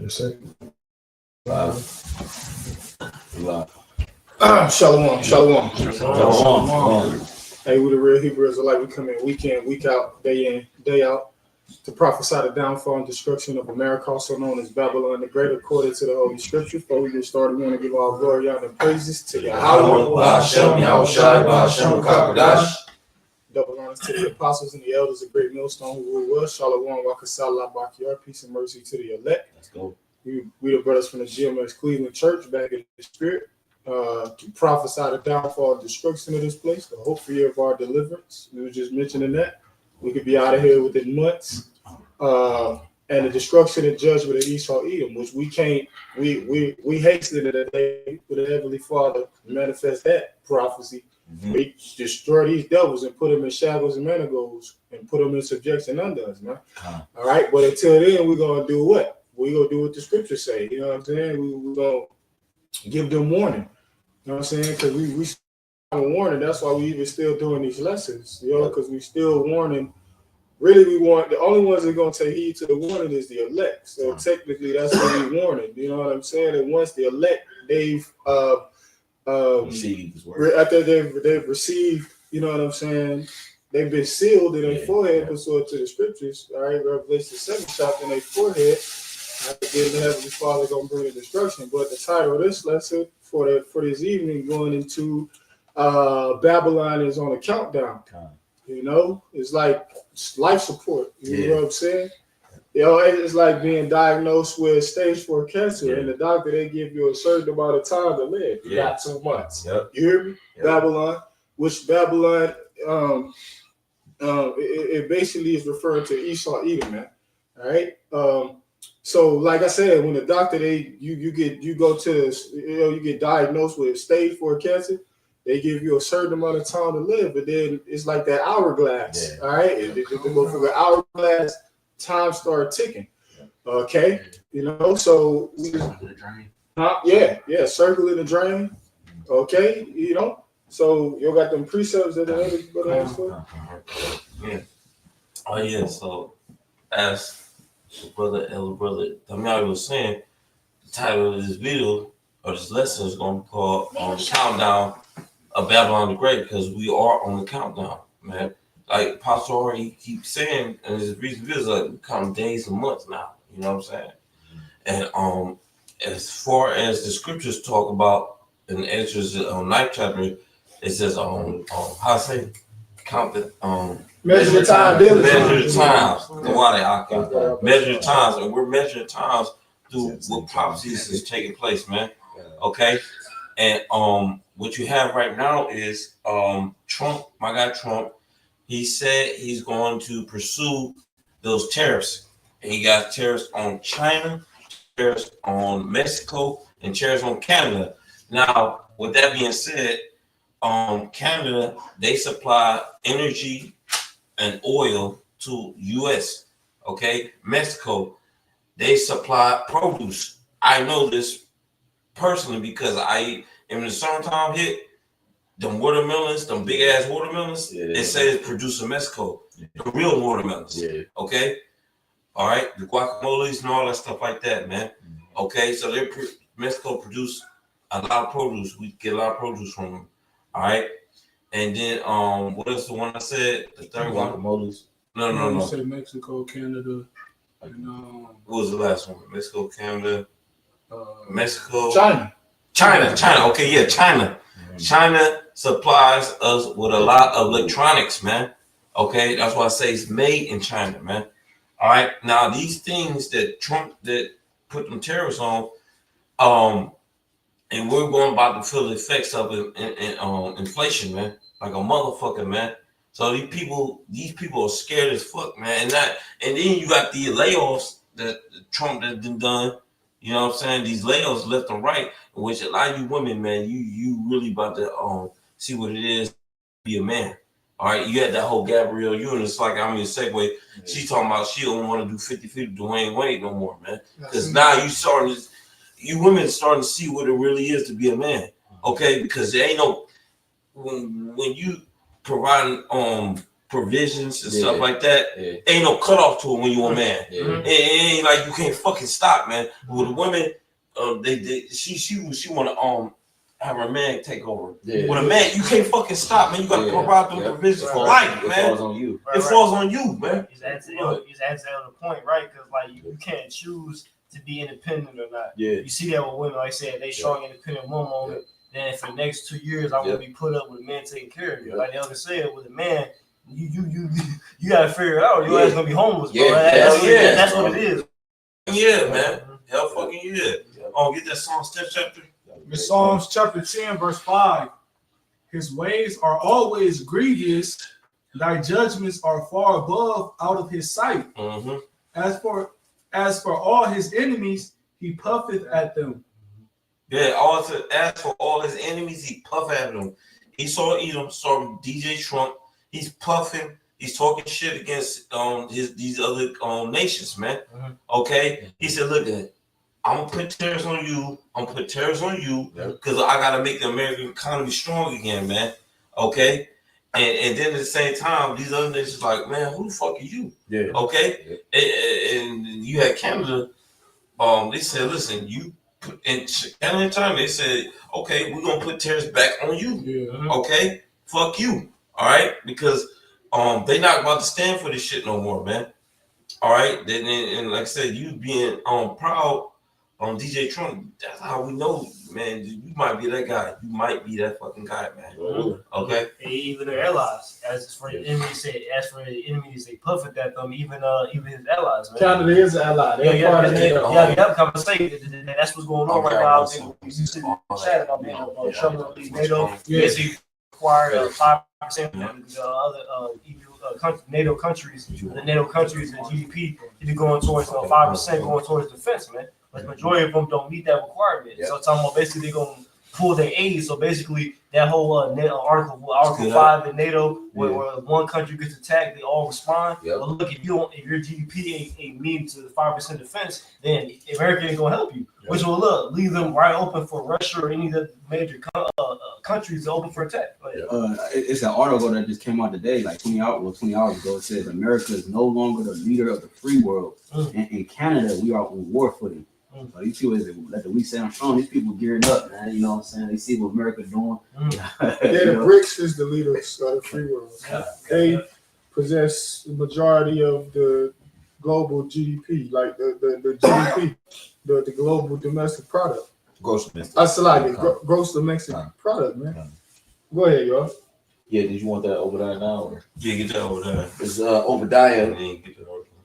Yes, sir. Shalom. Shalom. Hey, we the real Hebrews are like we come in week out, day in, day out to prophesy the downfall and destruction of America, also known as Babylon the Great, according to the Holy Scripture. Before we get started, we want to give all glory, honor, and praises to Yahweh. Double honors to the apostles and the elders of Great Millstone who was. Shalom, Wakasala, Bakiar, peace and mercy to the elect. Let's go. We the brothers from the GMS Cleveland Church back in the spirit to prophesy the downfall and destruction of this place, the hope for year of our deliverance. We were just mentioning that. We could be out of here within months. And the destruction and judgment of Esau Edom, which we can't, we hasten it a day for the Heavenly Father to manifest that prophecy. Mm-hmm. We destroy these devils and put them in shadows and manacles and put them in subjection under us, man. All right, but until then, we're gonna do what? We're gonna do what the scriptures say. You know what I'm saying? We're gonna give them warning. You know what I'm saying? Because we have a warning. That's why we even still doing these lessons, you know, because we still warning. Really, we want the only ones that are going to take heed to the warning is the elect. So technically, that's what we warning. You know what I'm saying? And once the elect, they've received his word. After they've received, you know what I'm saying? They've been sealed in their forehead, pursuant to the scriptures. All right, Revelation 7 shot in their forehead. Then the Heavenly Father gonna bring the destruction. But the title of this lesson for this evening, going into Babylon, is on a countdown. You know, it's like life support. You know what I'm saying? You know, it's like being diagnosed with stage 4 cancer, and the doctor, they give you a certain amount of time to live. You got 2 months. You hear me? Babylon, which Babylon, it basically is referring to Esau Edom, man. All right. So, like I said, when the doctor, you get diagnosed with stage 4 cancer. They give you a certain amount of time to live, but then it's like that hourglass. All right, if they go through the hourglass, time start ticking. Okay, you know, so circle in the drain. Okay, you know, so you got them precepts that the Oh yeah. So as elder brother Damian was saying, the title of this video or this lesson is going to be called Countdown of Babylon the Great, because we are on the countdown, man. Like Pastor already keeps saying, and his recent videos, like we count days and months now. You know what I'm saying? And as far as the scriptures talk about in Exodus 9th chapter, it says how to say count the measure the time, measure the times. Measure the times, and we're measuring times through what prophecies is taking place, man. Okay. And what you have right now is Trump, my guy Trump, he said he's going to pursue those tariffs. And he got tariffs on China, tariffs on Mexico, and tariffs on Canada. Now, with that being said, Canada, they supply energy and oil to U.S. Okay, Mexico, they supply produce. I know this personally because when the summertime hit, them watermelons, them big ass watermelons, it says produce in Mexico. The real watermelons. Okay. All right. The guacamoles and all that stuff like that, man. Okay. So Mexico produce a lot of produce. We get a lot of produce from them. All right. And then what else? The one I said, the third one. Guacamoles. No. You said Mexico, Canada, and what was the last one? Mexico, Canada, Mexico, China. Okay, yeah, China. China supplies us with a lot of electronics, man. Okay, that's why I say it's made in China, man. All right, now these things that Trump that put them tariffs on, and we're going about to feel the effects of it in inflation, man, like a motherfucker, man. So these people are scared as fuck, man. And then you got the layoffs that Trump has been done. You know what I'm saying? These layoffs left and right, which a lot of you women, man, you really about to see what it is to be a man. All right, you had that whole Gabrielle Union. It's like I'm in a segue. She's talking about she don't want to do 50-50 Dwayne Wade no more, man. Because now you women starting to see what it really is to be a man. Okay, because there ain't no when you providing provisions and stuff like that. Yeah. Ain't no cutoff to it when you a man. Yeah. It ain't like you can't fucking stop, man. With the women, she want to have her man take over. Yeah. With a man, you can't fucking stop, man. You got to provide them provisions for life, man. It falls on you. It falls on you, man. He's answering the point, right? Because like you can't choose to be independent or not. Yeah. You see that with women, like I said, they strong, independent one moment. Then for the next 2 years, I'm gonna be put up with a man taking care of you. Like the other said, with a man, you gotta figure it out. Your ass gonna be homeless, bro. That's what it is. Yeah, man. Hell fucking yeah. Oh, get that Psalms 10 chapter. Psalms chapter 10, verse 5. His ways are always grievous, thy judgments are far above out of his sight. Mm-hmm. As for all his enemies, he puffeth at them. Yeah, as for all his enemies, he puff at them. He saw Edom, saw DJ Trump. He's puffing. He's talking shit against these other nations, man. Mm-hmm. Okay? He said, look, I'm going to put tariffs on you. I'm going to put tariffs on you because I got to make the American economy strong again, man. Okay? And then at the same time, these other nations like, man, who the fuck are you? Yeah. Okay? And you had Canada. They said, listen, you put in Canada time, they said, okay, we're going to put tariffs back on you. Yeah. Okay? Fuck you. All right? Because they not about to stand for this shit no more, man. All right? Then and like I said, you being proud on DJ Trump, that's how we know, man. You might be that guy. You might be that fucking guy, man. Okay. And even their allies, as for the enemies, they puff at them. Even his allies, man. Canada is an ally. They're part of NATO. Yeah. Come and say that's what's going on right now. You see the chat about Trump and NATO. Yes, he acquired 5% of the other NATO countries. The NATO countries, the GDP, is going towards 5% going towards defense, man. But the majority of them don't meet that requirement. So talking about basically they're gonna pull their aid. So basically that whole Article 5 in NATO, where one country gets attacked, they all respond. But look, if your GDP ain't meeting to the 5% defense, then America ain't gonna help you. Which will leave them right open for Russia or any of the major countries open for attack. It's an article that just came out today, like 20 hours ago. It says America is no longer the leader of the free world. And in Canada, we are on war footing. So you see what we sound strong. These people gearing up, man. You know what I'm saying? They see what America's doing. The BRICS is the leaders of the free world. They possess the majority of the global GDP, like the GDP, the global domestic product. Gross domestic. Gross domestic product, man. Go ahead, y'all. Yeah, did you want that Obadiah now? Or? Yeah, get that over there. It's Obadiah.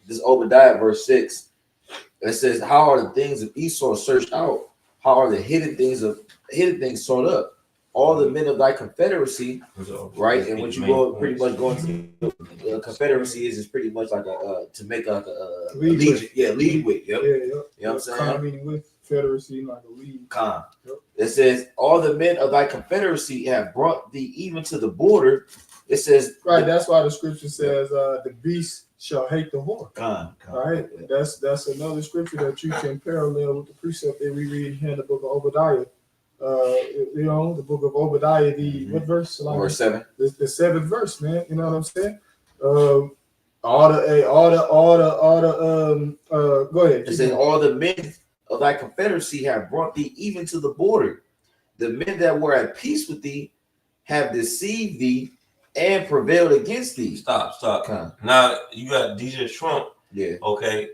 This is Obadiah verse 6. It says, how are the things of Esau searched out? How are the hidden things sought up? All the men of thy confederacy, right? And what you go pretty much going to confederacy is pretty much like to make a lead. Yeah, lead with. Yep. Yeah. You know what I'm saying? Meaning with Confederacy, like a lead. Yep. It says, all the men of thy confederacy have brought thee even to the border. It says, right. That's why the scripture says, the beast shall hate the whore. Right. That's another scripture that you can parallel with the precept that we read here in the book of Obadiah. The book of Obadiah, what verse? Verse 7. The 7th verse, man. You know what I'm saying? Go ahead. It says, all the men of thy confederacy have brought thee even to the border. The men that were at peace with thee have deceived thee and prevailed against thee. Stop. Now you got DJ Trump. Yeah. Okay.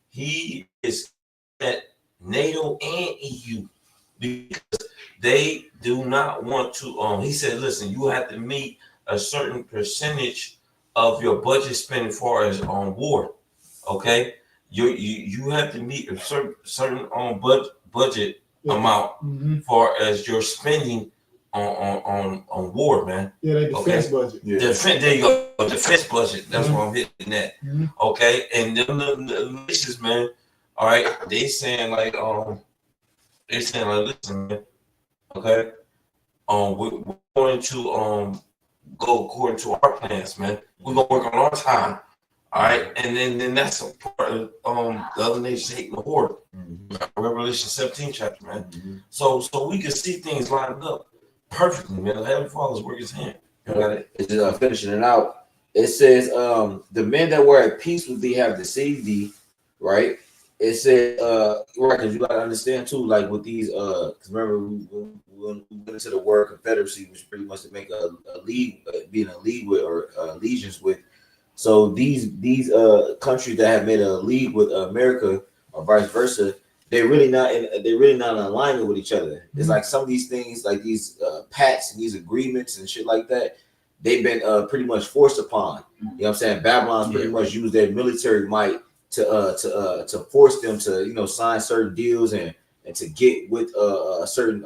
He is at NATO and EU because they do not want to. He said, listen, you have to meet a certain percentage of your budget spending far as on war. Okay. You have to meet a certain budget amount far as your spending on war, man. Yeah, they defense budget. Yeah. There you go. Defense budget. That's what I'm hitting at. Okay, and then the nations, man. All right, they saying like listen, man. Okay, we're going to go according to our plans, man. We're gonna work on our time. All right, and then that's a part of the other nations hating the horde. Revelation 17 chapter, man. So we can see things lined up perfectly, man. The Heavenly Father's work his hand. You got it. It's just finishing it out. It says, the men that were at peace with thee have deceived thee, right? It said, right, because you gotta understand too, like with these, because remember when we went into the word confederacy, which pretty much to make a league, being a league with or allegiance with. So these countries that have made a league with America or vice versa, they're really not in alignment with each other. It's like some of these things, like these pacts and these agreements and shit like that, they've been pretty much forced upon. You know what I'm saying? Babylon pretty much used their military might to force them to sign certain deals and to get with a certain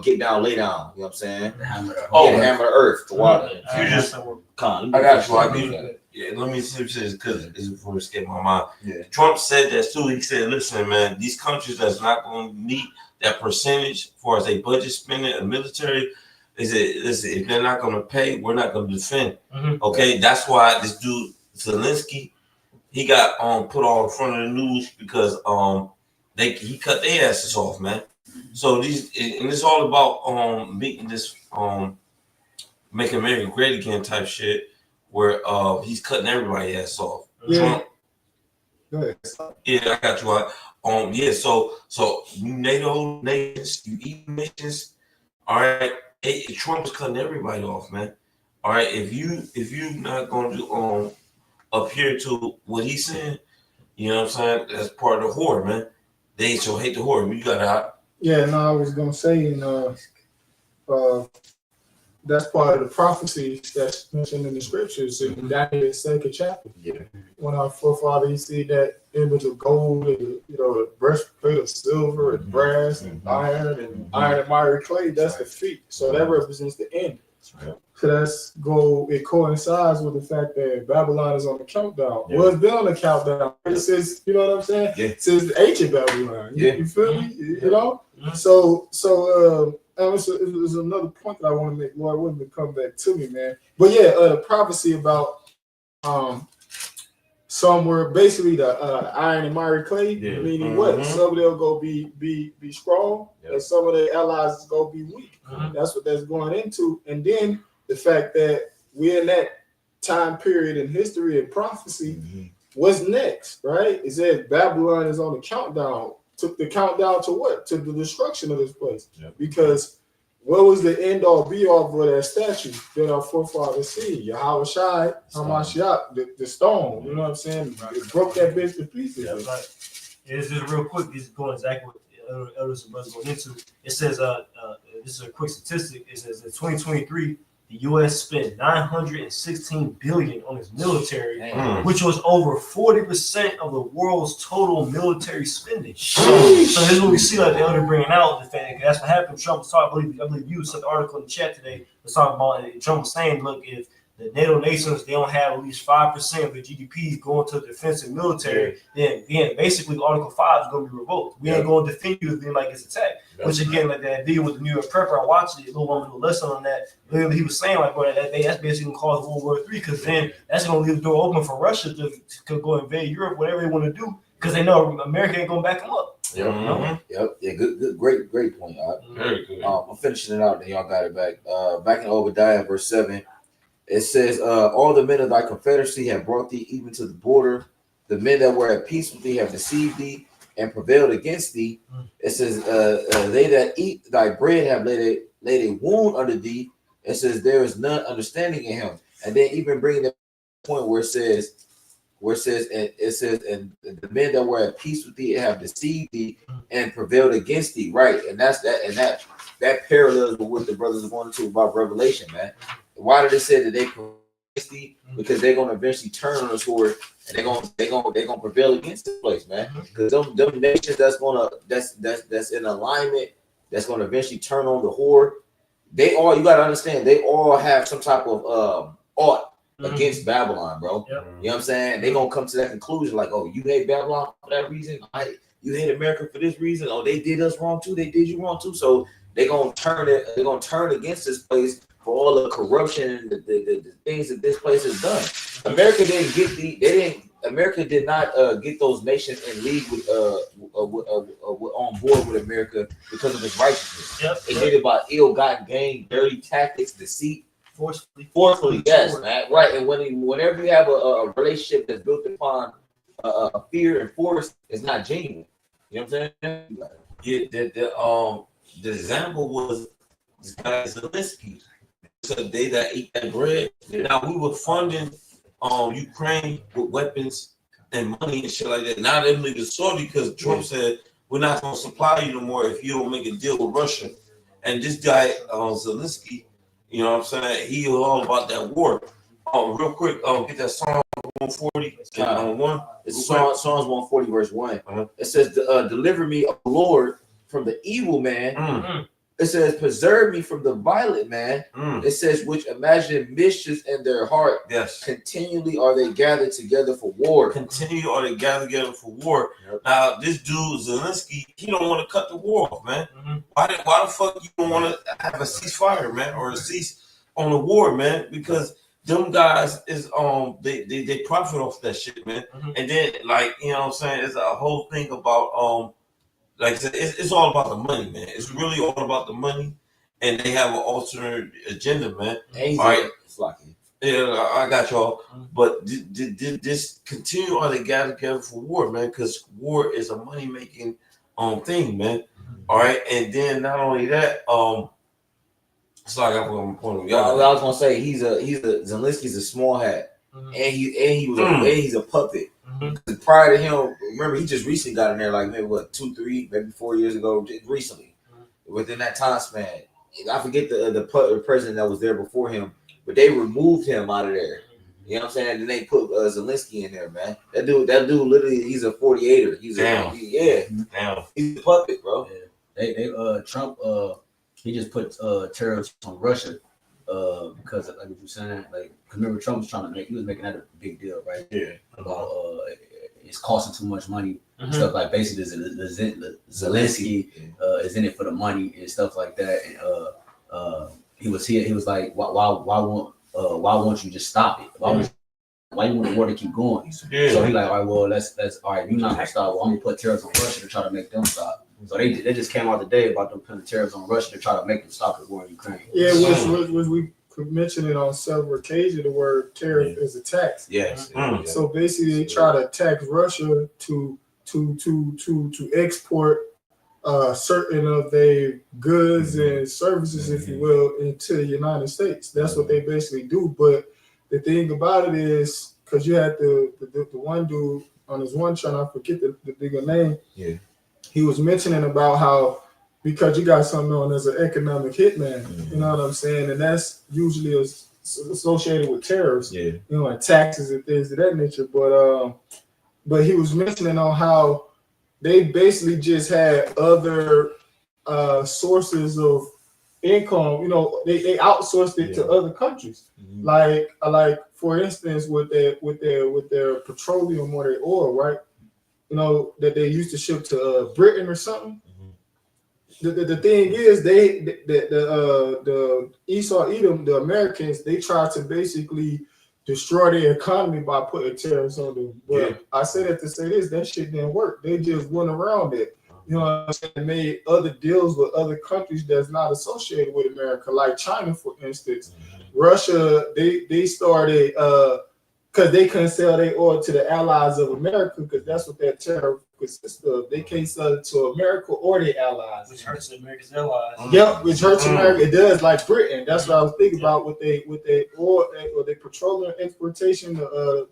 get down, lay down. You know what I'm saying? Hammer the earth. The water. You just I got you. I mean, yeah, let me see this because it's before it escaped my mind. Yeah. Trump said that too. He said, "Listen, man, these countries that's not going to meet that percentage for as a budget spending and military, listen, if they're not going to pay, we're not going to defend." Okay, that's why this dude Zelensky, he got put on front of the news because he cut their asses off, man. So and it's all about meeting this make America great again type shit, where he's cutting everybody's ass off. Yeah. Trump, Go ahead. yeah, I got you. Yeah, so you NATO nations, you EU nations, all right. Trump is cutting everybody off, man. All right, if you not going to adhere to what he's saying, you know what I'm saying? That's part of the horde, man. They so hate the horde. You gotta. Yeah, no, I was gonna say, that's part of the prophecies that's mentioned in the scriptures in Daniel's second chapter. Yeah. When our forefathers, you see that image of gold and the breastplate of silver and brass and iron and miry clay, that's the feet. So that represents the end. So it coincides with the fact that Babylon is on the countdown. Yeah. Well, it's been on the countdown. It says, you know what I'm saying? Yeah. Since the ancient Babylon. You feel me? You know? Mhm. So it was another point that I want to make. Lord willing to come back to me, man. But yeah, the prophecy about somewhere basically the iron and miry clay, meaning what? Some of them go be strong, and some of the allies is go be weak. That's what that's going into. And then the fact that we're in that time period in history and prophecy, what's next, right? It says Babylon is on the countdown. Took the countdown to what? To the destruction of this place. Because what was the end all be all for that statue that our forefathers see? Yahweh Shai, Hamashiach, the stone. You know what I'm saying? It broke that bitch to pieces. Yeah, right. It's just real quick. This is going exactly what elders and brothers going into. It says, this is a quick statistic. It says in 2023, the U.S. spent $916 billion on its military, which was over 40% of the world's total military spending. So this is what we see, like the elder bringing out the fact that that's what happened. Trump was talking. I believe you sent the article in the chat today. Was talking about Trump was saying, look, if the NATO nations, they don't have at least 5% of their GDPs going to the defense and military, then basically Article 5 is going to be revoked. We ain't going to defend you if being like it's attacked. Which again, like that video with the New York Prepper, I watched it, a little one with a lesson on that. Literally, he was saying like, bro, that's basically going to cause World War III, because then that's going to leave the door open for Russia to go invade Europe, whatever they want to do, because they know America ain't going to back them up. Yep. Yeah. Good. Great point. Very good. I'm finishing it out, then y'all got it back. Back in Obadiah, verse 7. It says, all the men of thy confederacy have brought thee even to the border. The men that were at peace with thee have deceived thee and prevailed against thee. It says, they that eat thy bread have laid a wound under thee. It says, there is none understanding in him. And then even bringing the point where it says, and the men that were at peace with thee have deceived thee and prevailed against thee. Right. And that's that. And that parallels with what the brothers are going to about Revelation, man. Why did it say that they against thee? Because they're gonna eventually turn on us horde, and they're gonna prevail against this place, man. Because them nations that's in alignment, that's gonna eventually turn on the horde. You gotta understand, they all have some type of ought against Babylon, bro. You know what I'm saying? They're gonna come to that conclusion, like, oh, you hate Babylon for that reason, you hate America for this reason, oh, they did us wrong too, they did you wrong too. So they're gonna turn against this place for all the corruption and the things that this place has done. America did not get those nations in league with on board with America because of its righteousness. They did it by ill-gotten gain, dirty tactics, deceit. Forcefully. Yes, Sure. man. Right. And whenever you have a relationship that's built upon fear and force, it's not genuine. You know what I'm saying? Yeah, the example was this guy Zelensky. So they that ate that bread. Now we were funding Ukraine with weapons and money and shit like that. Now they leave the sword because Trump said we're not gonna supply you no more if you don't make a deal with Russia. And this guy Zelensky, you know what I'm saying? He was all about that war. Real quick, get that Psalm 140 and 1. It's Psalms 140 verse 1. Uh-huh. It says, "Deliver me, O Lord, from the evil man." Mm, It says, "Preserve me from the violent man." mm, It says, "Which imagine mischief in their heart. yes. Continually are they gathered together for war." Continue or they gather together for war. Yep. Now this dude Zelensky, he don't want to cut the war off, man. Mm-hmm. Why the fuck you don't want to have a ceasefire, man, or a cease on the war, man? Because them guys is they profit off that shit, man. Mm-hmm. And then like you know what I'm saying, it's a whole thing about like I said, it's all about the money, man. It's really all about the money, and they have an alternate agenda, man. And All right. Flocky. Yeah, I got y'all. But did this continue or they gather together for war, man? Because war is a money making thing, man. All right, and then not only that, so I got one point. I was gonna say he's a Zelensky's a small hat, Mhm. and he's a puppet. Mhm. Prior to him, remember he just recently got in there, like maybe 2, 3, maybe 4 years ago, just recently. Within that time span, I forget the president that was there before him, but they removed him out of there. You know what I'm saying? And they put Zelensky in there, man. That dude, literally, he's a 48er. He's Damn. Damn, he's a puppet, bro. They Trump he just put tariffs on Russia because like what you're saying, like remember Trump was making that a big deal, right? Yeah. About it's costing too much money and Mhm. stuff like basically the Zelensky is in it for the money and stuff like that. And he was like, why won't you just stop it? Why you want the war to keep going? Yeah. So he like, all right, well, let's all right, you're not gonna stop. Well, I'm gonna put tariffs on Russia to try to make them stop. So they just came out today about them putting tariffs on Russia to try to make them stop the war in Ukraine. Yeah, which we could mention it on several occasions. The word tariff is a tax. Yes. Mm. So basically, they try to tax Russia to export certain of their goods and services, if you will, into the United States. That's what they basically do. But the thing about it is, because you had the one dude on his one channel, I forget the bigger name. Yeah. He was mentioning about how because you got something known as an economic hitman, you know what I'm saying, and that's usually associated with tariffs, Yeah. you know, like taxes and things of that nature. But he was mentioning on how they basically just had other sources of income. You know, they outsourced it to other countries. Mhm. Like for instance, with their petroleum or their oil, right? You know, that they used to ship to Britain or something. The thing is, the Esau Edom, the Americans, they tried to basically destroy their economy by putting tariffs on them. But I say that to say this, that shit didn't work. They just went around it. You know what I'm saying? They made other deals with other countries that's not associated with America, like China, for instance. Russia, they started because they couldn't sell their oil to the allies of America because that's what that tariff consists of. They can't sell it to America or their allies. Which hurts America's allies. Yep, which hurts America. It does, like Britain. That's what I was thinking about with their oil or their petroleum exportation. The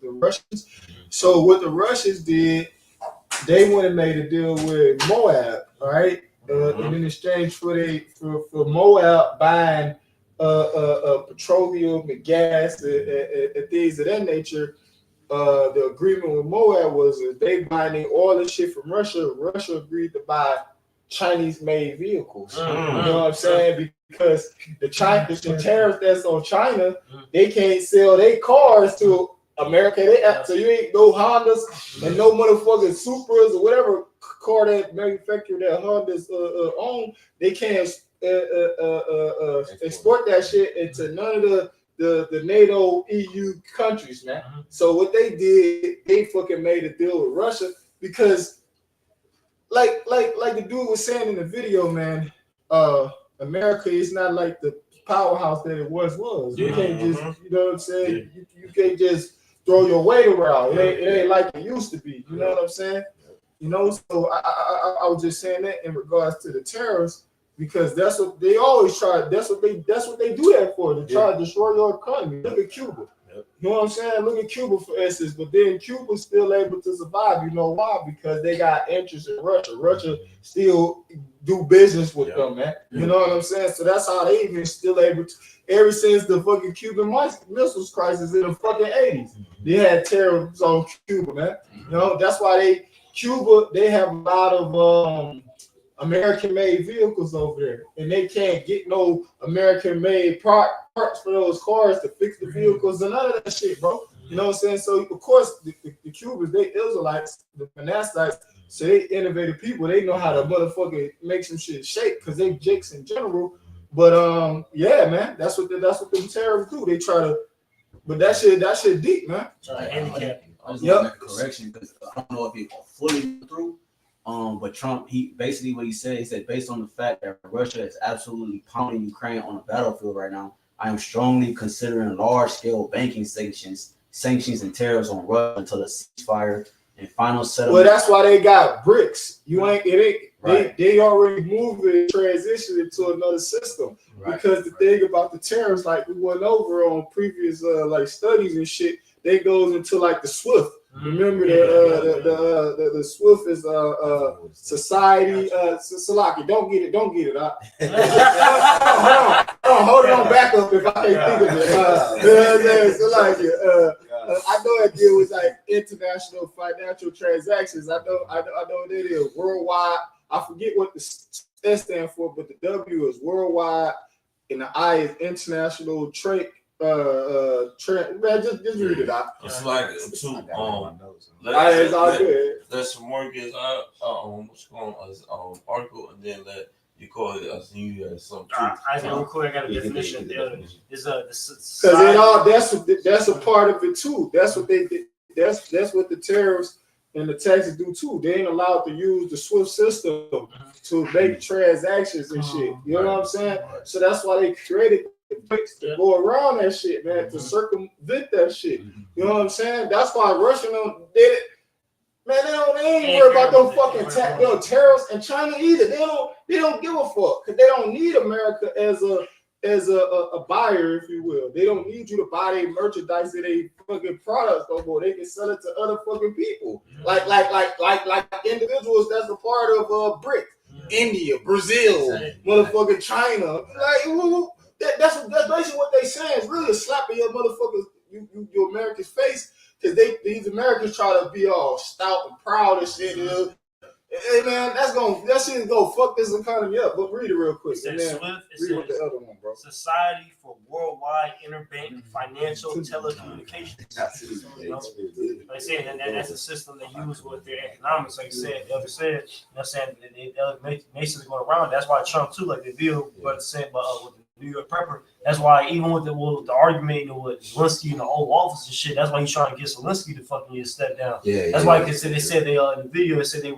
Russians. So what the Russians did, they went and made a deal with Moab. All right, and in exchange for Moab buying petroleum and gas and things of that nature. The agreement with Moab was that they buying all this shit from Russia. Russia agreed to buy Chinese-made vehicles. You know what I'm saying? Because the tariff that's on China, they can't sell their cars to America. So you ain't no Hondas and no motherfucking Supras or whatever car that manufacturer that Hondas own. They can't export that shit into none of the NATO EU countries, man. So what they did, they fucking made a deal with Russia because like the dude was saying in the video, man, America is not like the powerhouse that it once was. You Yeah. can't just, you know what I'm saying? You can't just throw your weight around. It ain't like it used to be. You know what I'm saying? You know, so I was just saying that in regards to the terrorists, because that's what they always try. That's what they do that for, to try to destroy your economy. Look at Cuba. You know what I'm saying? Look at Cuba, for instance. But then Cuba's still able to survive. You know why? Because they got interest in Russia. Russia still do business with them, man. You know what I'm saying? So that's how they even still able to. Ever since the fucking Cuban Missiles crisis in the fucking 80s, they had terrorists on Cuba, man. You know, that's why Cuba, they have a lot of American-made vehicles over there, and they can't get no American-made parts for those cars to fix the vehicles and none of that shit, bro. You know what I'm saying? So of course the Cubans, they Israelites, the Manassites, so they innovative people. They know how to motherfucking make some shit shake because they jakes in general. But yeah, man, that's what them terrorists do. They try to, but that shit deep, man. Handicap. I just want to make a correction because I don't know if it fully through. But Trump, he basically what he said based on the fact that Russia is absolutely pounding Ukraine on the battlefield right now, I am strongly considering large-scale banking sanctions and tariffs on Russia until a ceasefire and final settlement. Well, that's why they got BRICS. They already moved it and transitioned it to another system. Right. Because the thing about the tariffs, like we went over on previous like studies and shit, they goes into like the SWIFT. Remember the SWIFT is society. Salaki, don't get it. Hold on, back up if I can't think of it. Salaki. I know it deal with like international financial transactions. I know what it is. Worldwide. I forget what the S stands for, but the W is worldwide, and the I is international trade. Man, just read it out. It's like let's some more get what's going on article, and then let you call it as you as something. I got a definition. Because it all that's a part of it too. That's what they did. That's what the tariffs and the taxes do too. They ain't allowed to use the SWIFT system to make transactions and shit. You know what I'm saying? So that's why they created BRICS to go around that shit, man, to circumvent that shit. You know what I'm saying? That's why Russia did it. Man, they ain't worried about those fucking tariffs, and China either. They don't give a fuck because they don't need America as a buyer, if you will. They don't need you to buy their merchandise and their fucking products no more. They can sell it to other fucking people, like individuals that's a part of BRICS. India, Brazil, motherfucking China. Like, that's basically what they saying. It's really a slap in your motherfuckers, your Americans' face, because these Americans try to be all stout and proud and shit. Hey man, that shit gonna fuck this economy up. But read it real quick. And then read what the other one, bro. Society for Worldwide Interbank Financial Telecommunications. Like I said, and that's a system they use with their economics. Like I said, the other said, you know, saying the other nations are going around. That's why Trump too, like the deal, but saying with the New York Prepper. That's why even with the argument with Zelensky in the Oval Office and shit, that's why he's trying to get Zelensky to fucking get step down. That's why they said in the video they said they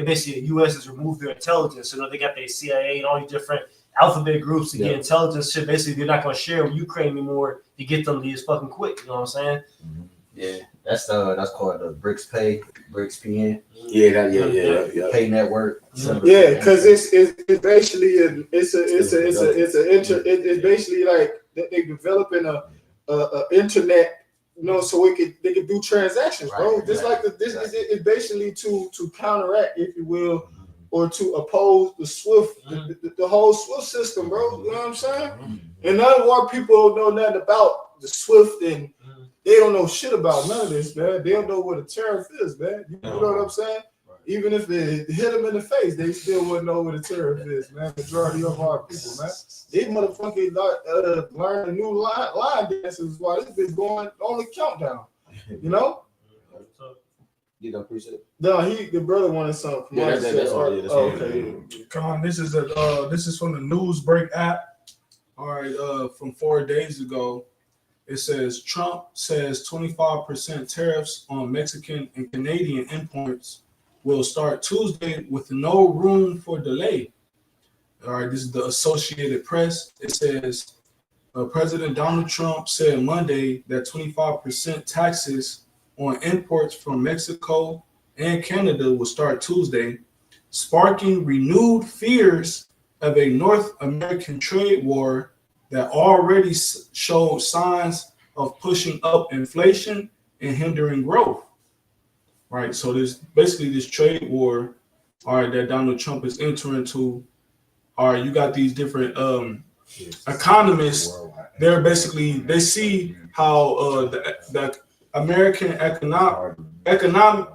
basically the U.S. has removed their intelligence. So they got their CIA and all these different alphabet groups to get intelligence shit. Basically, they're not going to share with Ukraine anymore to get them to just fucking quit. You know what I'm saying? Yeah, that's called the BRICS Pay, BRICS PN. Yeah. Pay network. Yeah, because it's basically it's basically like they developing a internet, you know, so they can do transactions, bro. Just like this is basically to counteract, if you will, or to oppose the SWIFT, the whole SWIFT system, bro. You know what I'm saying? And none of our people know nothing about the SWIFT, and they don't know shit about none of this, man. They don't know what a tariff is, man. You know what I'm saying? Even if it hit them in the face, they still wouldn't know what a tariff is, man. Majority of our people, man. They motherfucking learn a new line dances while this bitch going on the countdown. You know? You don't appreciate it? No, the brother wanted something. Okay. Come on, this is from the Newsbreak app. All right, from 4 days ago. It says Trump says 25% tariffs on Mexican and Canadian imports will start Tuesday with no room for delay. All right, this is the Associated Press. It says President Donald Trump said Monday that 25% taxes on imports from Mexico and Canada will start Tuesday, sparking renewed fears of a North American trade war that already showed signs of pushing up inflation and hindering growth. Right, so there's basically this trade war, all right, that Donald Trump is entering into. All right, you got these different economists. They're basically, they see how the American economic,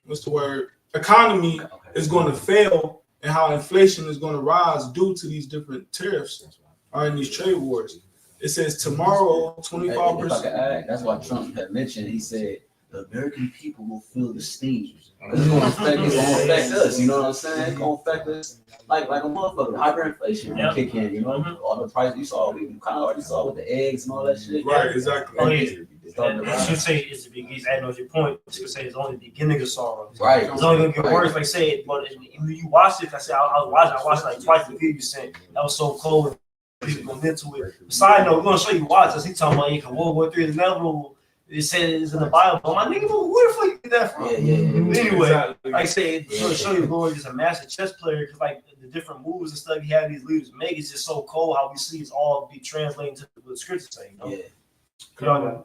what's the word, economy is going to fail, and how inflation is going to rise due to these different tariffs are in these trade wars. It says tomorrow, 25%. That's why Trump had mentioned. He said the American people will feel the sting. It's gonna affect us. You know what I'm saying? It's gonna affect us like a motherfucker. Hyperinflation will kick in. You know, all the price you saw, we kind of already saw with the eggs and all that shit. Right, exactly. Oh, yeah. I should say it's the beginning. I know your point. I should say it's only the beginning of sorrow. Right. It's only gonna get worse. Like I said, but when you watch it, I said I watched like twice the video. You said that was so cold. People go into it. Side note, we're gonna show you watch this. He talking about World War III is inevitable. It says in the Bible. My nigga, where the fuck you get that from? Yeah. Anyway, Exactly. like I said, to show you Lord is a master chess player because like the different moves and stuff he had these leaders make is just so cold how we see it's all be translating to what the scriptures say. You know? Yeah.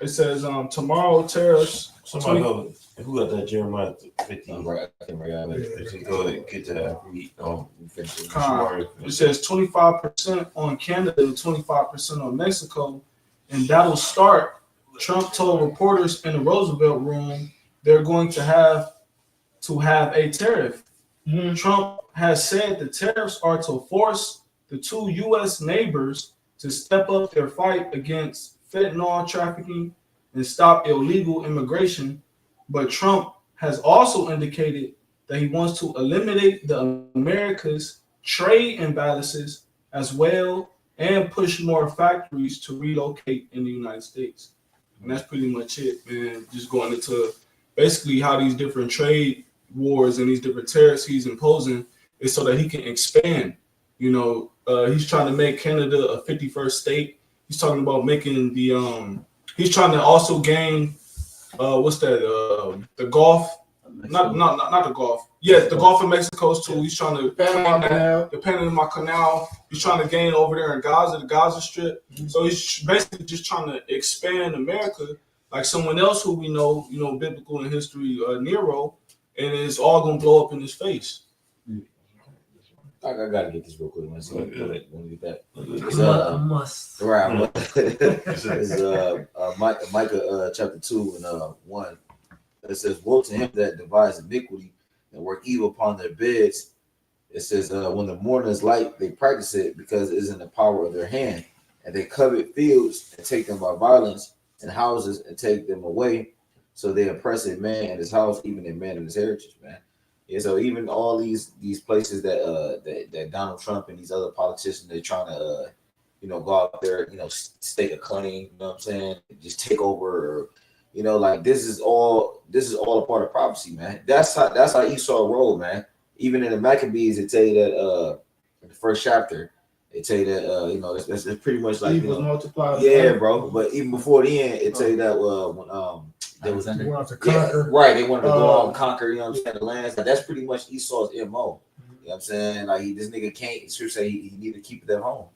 It says tomorrow tariffs. Somebody go. Who got that Jeremiah 15? Right, I can write out If go ahead, get to that. It says 25% on Canada and 25% on Mexico, and that'll start. Trump told reporters in the Roosevelt Room they're going to have a tariff. Trump has said the tariffs are to force the two U.S. neighbors to step up their fight against fentanyl trafficking and stop illegal immigration. But Trump has also indicated that he wants to eliminate the America's trade imbalances as well and push more factories to relocate in the United States. And that's pretty much it, man. Just going into basically how these different trade wars and these different tariffs he's imposing is so that he can expand. You know, he's trying to make Canada a 51st state. He's talking about making the he's trying to also gain the Gulf. Not the Gulf. Yes, the Gulf of Mexico's too. He's trying to the Panama Canal. He's trying to gain over there in Gaza, the Gaza Strip. So he's basically just trying to expand America, like someone else who we know, biblical in history, Nero, and it's all gonna blow up in his face. I gotta get this real quick. Let me get that. Must. Right. It's Micah chapter 2 and 1. It says, "Woe to him that devises iniquity and work evil upon their beds." It says, "When the mourners light, they practice it because it is in the power of their hand, and they covet fields and take them by violence, and houses and take them away. So they oppress a man and his house, even a man and his heritage." Man. Yeah, so even all these places that Donald Trump and these other politicians, they're trying to go out there, stake a claim, you know what I'm saying, just take over, or like this is all a part of prophecy, man. That's how Esau rolled, man. Even in the Maccabees, it tell you that in the first chapter, it tell you that that's pretty much like multiplied. Yeah, bro. But even before the end, it tell you that when they was They wanted to conquer. right. They wanted to go out and conquer, the lands. Like, that's pretty much Esau's MO. You know what I'm saying? Like this nigga can't. It should say he need to keep it at home.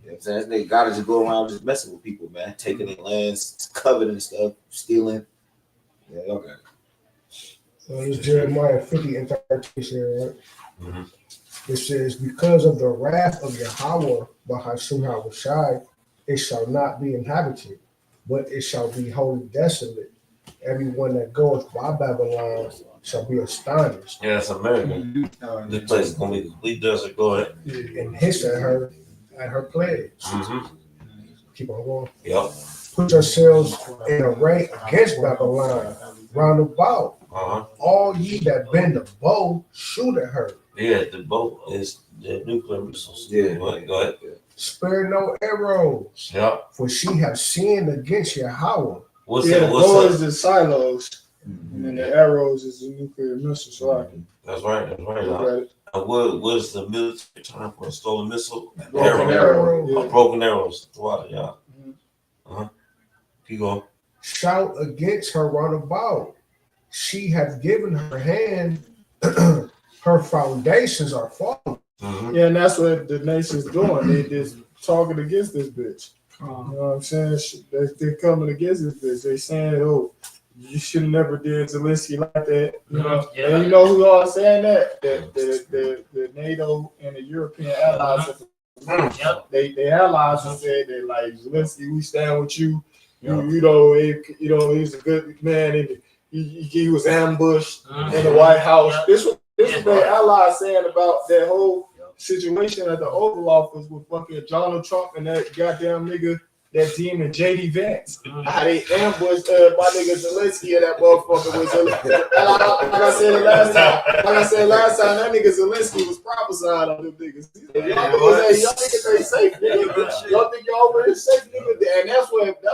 You know what I'm saying? This nigga gotta just go around just messing with people, man. Taking their lands, coveting stuff, stealing. Yeah, okay. So it's Jeremiah 50 and 13 here, right? Mm-hmm. It says, "Because of the wrath of Yahweh, Bahashim Havushai, it shall not be inhabited, but it shall be wholly desolate. Everyone that goeth by Babylon shall be astonished, Yeah, it's American. This place is gonna be complete desert. Go ahead. and hiss at her plagues." Mm-hmm. Keep on going. Yep. "Put yourselves in array against Babylon, round about. All ye that bend the bow, shoot at her. Yeah, the boat is the nuclear missiles. Yeah. Go ahead. Spare no arrows, Yep. for she have sinned against Yahweh." What's Yeah, that? the What's bow that? is the silos, and then the arrows is the nuclear missiles. So I can That's right. That's right. look at it. What's the military term for a stolen missile? Broken Arrow. arrow. Broken arrows. Wow, yeah. Mhm. Keep going. Shout against her round about. She hath given her hand, her foundations are fallen. Mhm. Yeah, and that's what the nation's doing. They just talking against this bitch. You Uh, know what I'm saying? They're coming against this bitch. They saying, "Oh, you should have never did Zelensky like that." You know, Yeah. and you know who all saying that? The NATO and the European allies. Yep. They allies and said that like Zelensky, we stand with you. Yeah. You know, he's a good man, and he was ambushed Mhm. in the White House. Yeah. This was Yeah. their allies saying about that whole situation at the Oval Office with fucking Donald Trump and that goddamn nigga, that demon JD Vance. How they ambushed my nigga Zelensky and that motherfucker was like I said last time, that nigga Zelensky was prophesying on them niggas. Y'all niggas ain't safe, nigga. Y'all think y'all really safe, nigga? And that's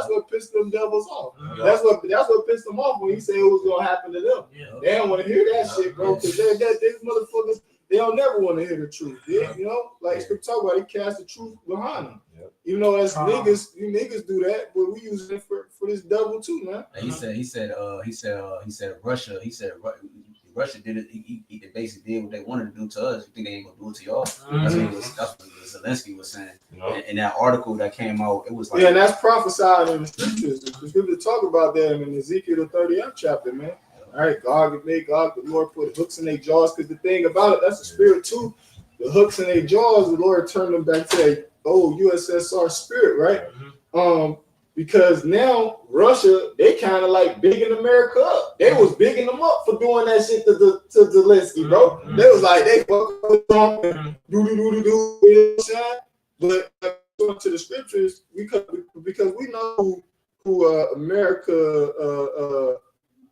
what pissed them devils off. That's what pissed them off when he said it was gonna happen to them. Yeah. They don't want to hear that shit, bro, because these motherfuckers, they don't never want to hear the truth. Yeah, you know, like Scripture talk about, they cast the truth behind them. Even though as niggas, you niggas do that, but we use it for this devil too, man. And he said Russia. He said Russia did it. He basically did what they wanted to do to us. You think they ain't gonna do it to y'all? That's what Zelensky was saying. In that article that came out, it was like, Yeah, and that's prophesied in the scriptures. The scriptures talk about that in Ezekiel the 30th chapter, man. All right, God, the Lord put hooks in their jaws. Because the thing about it, that's the spirit too. The hooks in their jaws, the Lord turned them back to their old USSR spirit, right? Because now Russia, they kind of like bigging America up. They was bigging them up for doing that shit to Zelensky, bro. They was like, they fuck with Trump and do, you know what I'm saying? But according to the scriptures, because we know who America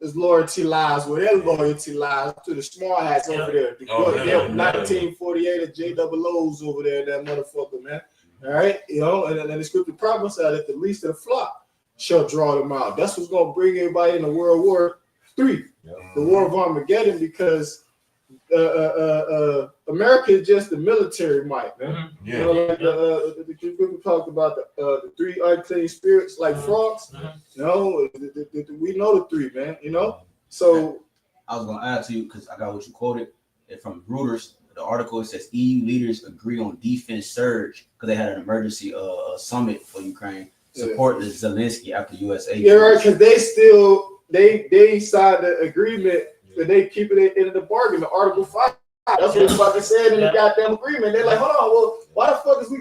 his loyalty lies, where their loyalty lies to the small hats over there. The 1948 JOOs over there, that motherfucker, man. All right, you know, and then the scripture prophesied that the least of the flock shall draw them out. That's what's gonna bring everybody into World War III, the War of Armageddon, because America is just the military might, man. You know, like the scripture talked about the three unclean spirits, like frogs. You know, we know the three, man. You know, so I was gonna add to you because I got what you quoted from Reuters. The article, it says EU leaders agree on defense surge because they had an emergency summit for Ukraine. Support the Zelensky after USA. Yeah, right. Because they signed the agreement that they keep it in the bargain, the Article 5. That's what fucking said in the goddamn agreement. They're like, hold on, well, why the fuck is they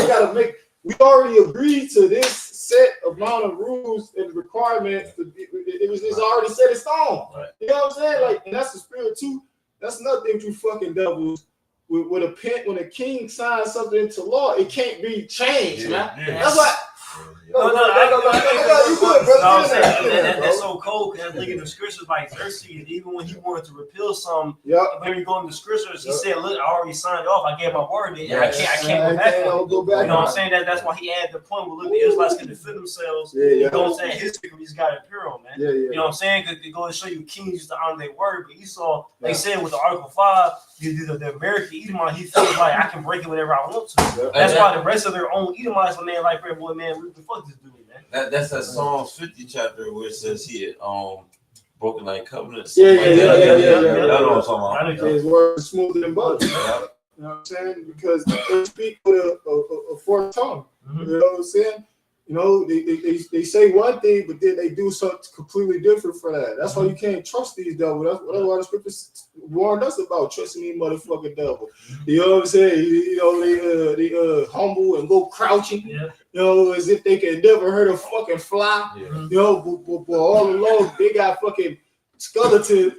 gotta make? We already agreed to this set amount of rules and requirements. It's already set in stone. Right. You know what I'm saying? Like, and that's the spirit too. That's another thing with you fucking devils. With a pen, when a king signs something into law, it can't be changed, man. That's why. That's so cold because I look at the scriptures like Xerxes, and even when he wanted to repeal some, when you go in the scriptures, he said, "Look, I already signed off. I gave my word. I can't go back. You know what I'm saying? That's why he added the point where look, the Israelites can defend themselves. You know what I'm saying? History, he's got imperial, man. You know what I'm saying? Because they go to show you kings used to honor their word, but Esau, they said with the Article 5, the American Edomite, he feels like I can break it whenever I want to. That's why the rest of their own Edomites, when they're like, boy, man, what the fuck this dude, man? That's that Psalms 50 chapter where it says here, broken like covenants. Yeah. That's what I'm talking about. His word is smoother than butter. You know what I'm saying? Because they speak with a forked tongue. You know what I'm saying? You know, they say one thing, but then they do something completely different for that. That's why you can't trust these devils. That's why the scriptures warned us about trusting these motherfucking devils. You know what I'm saying? You know, they humble and go crouching. You know, as if they can never hurt a fucking fly. You know, but all along they got fucking skeletons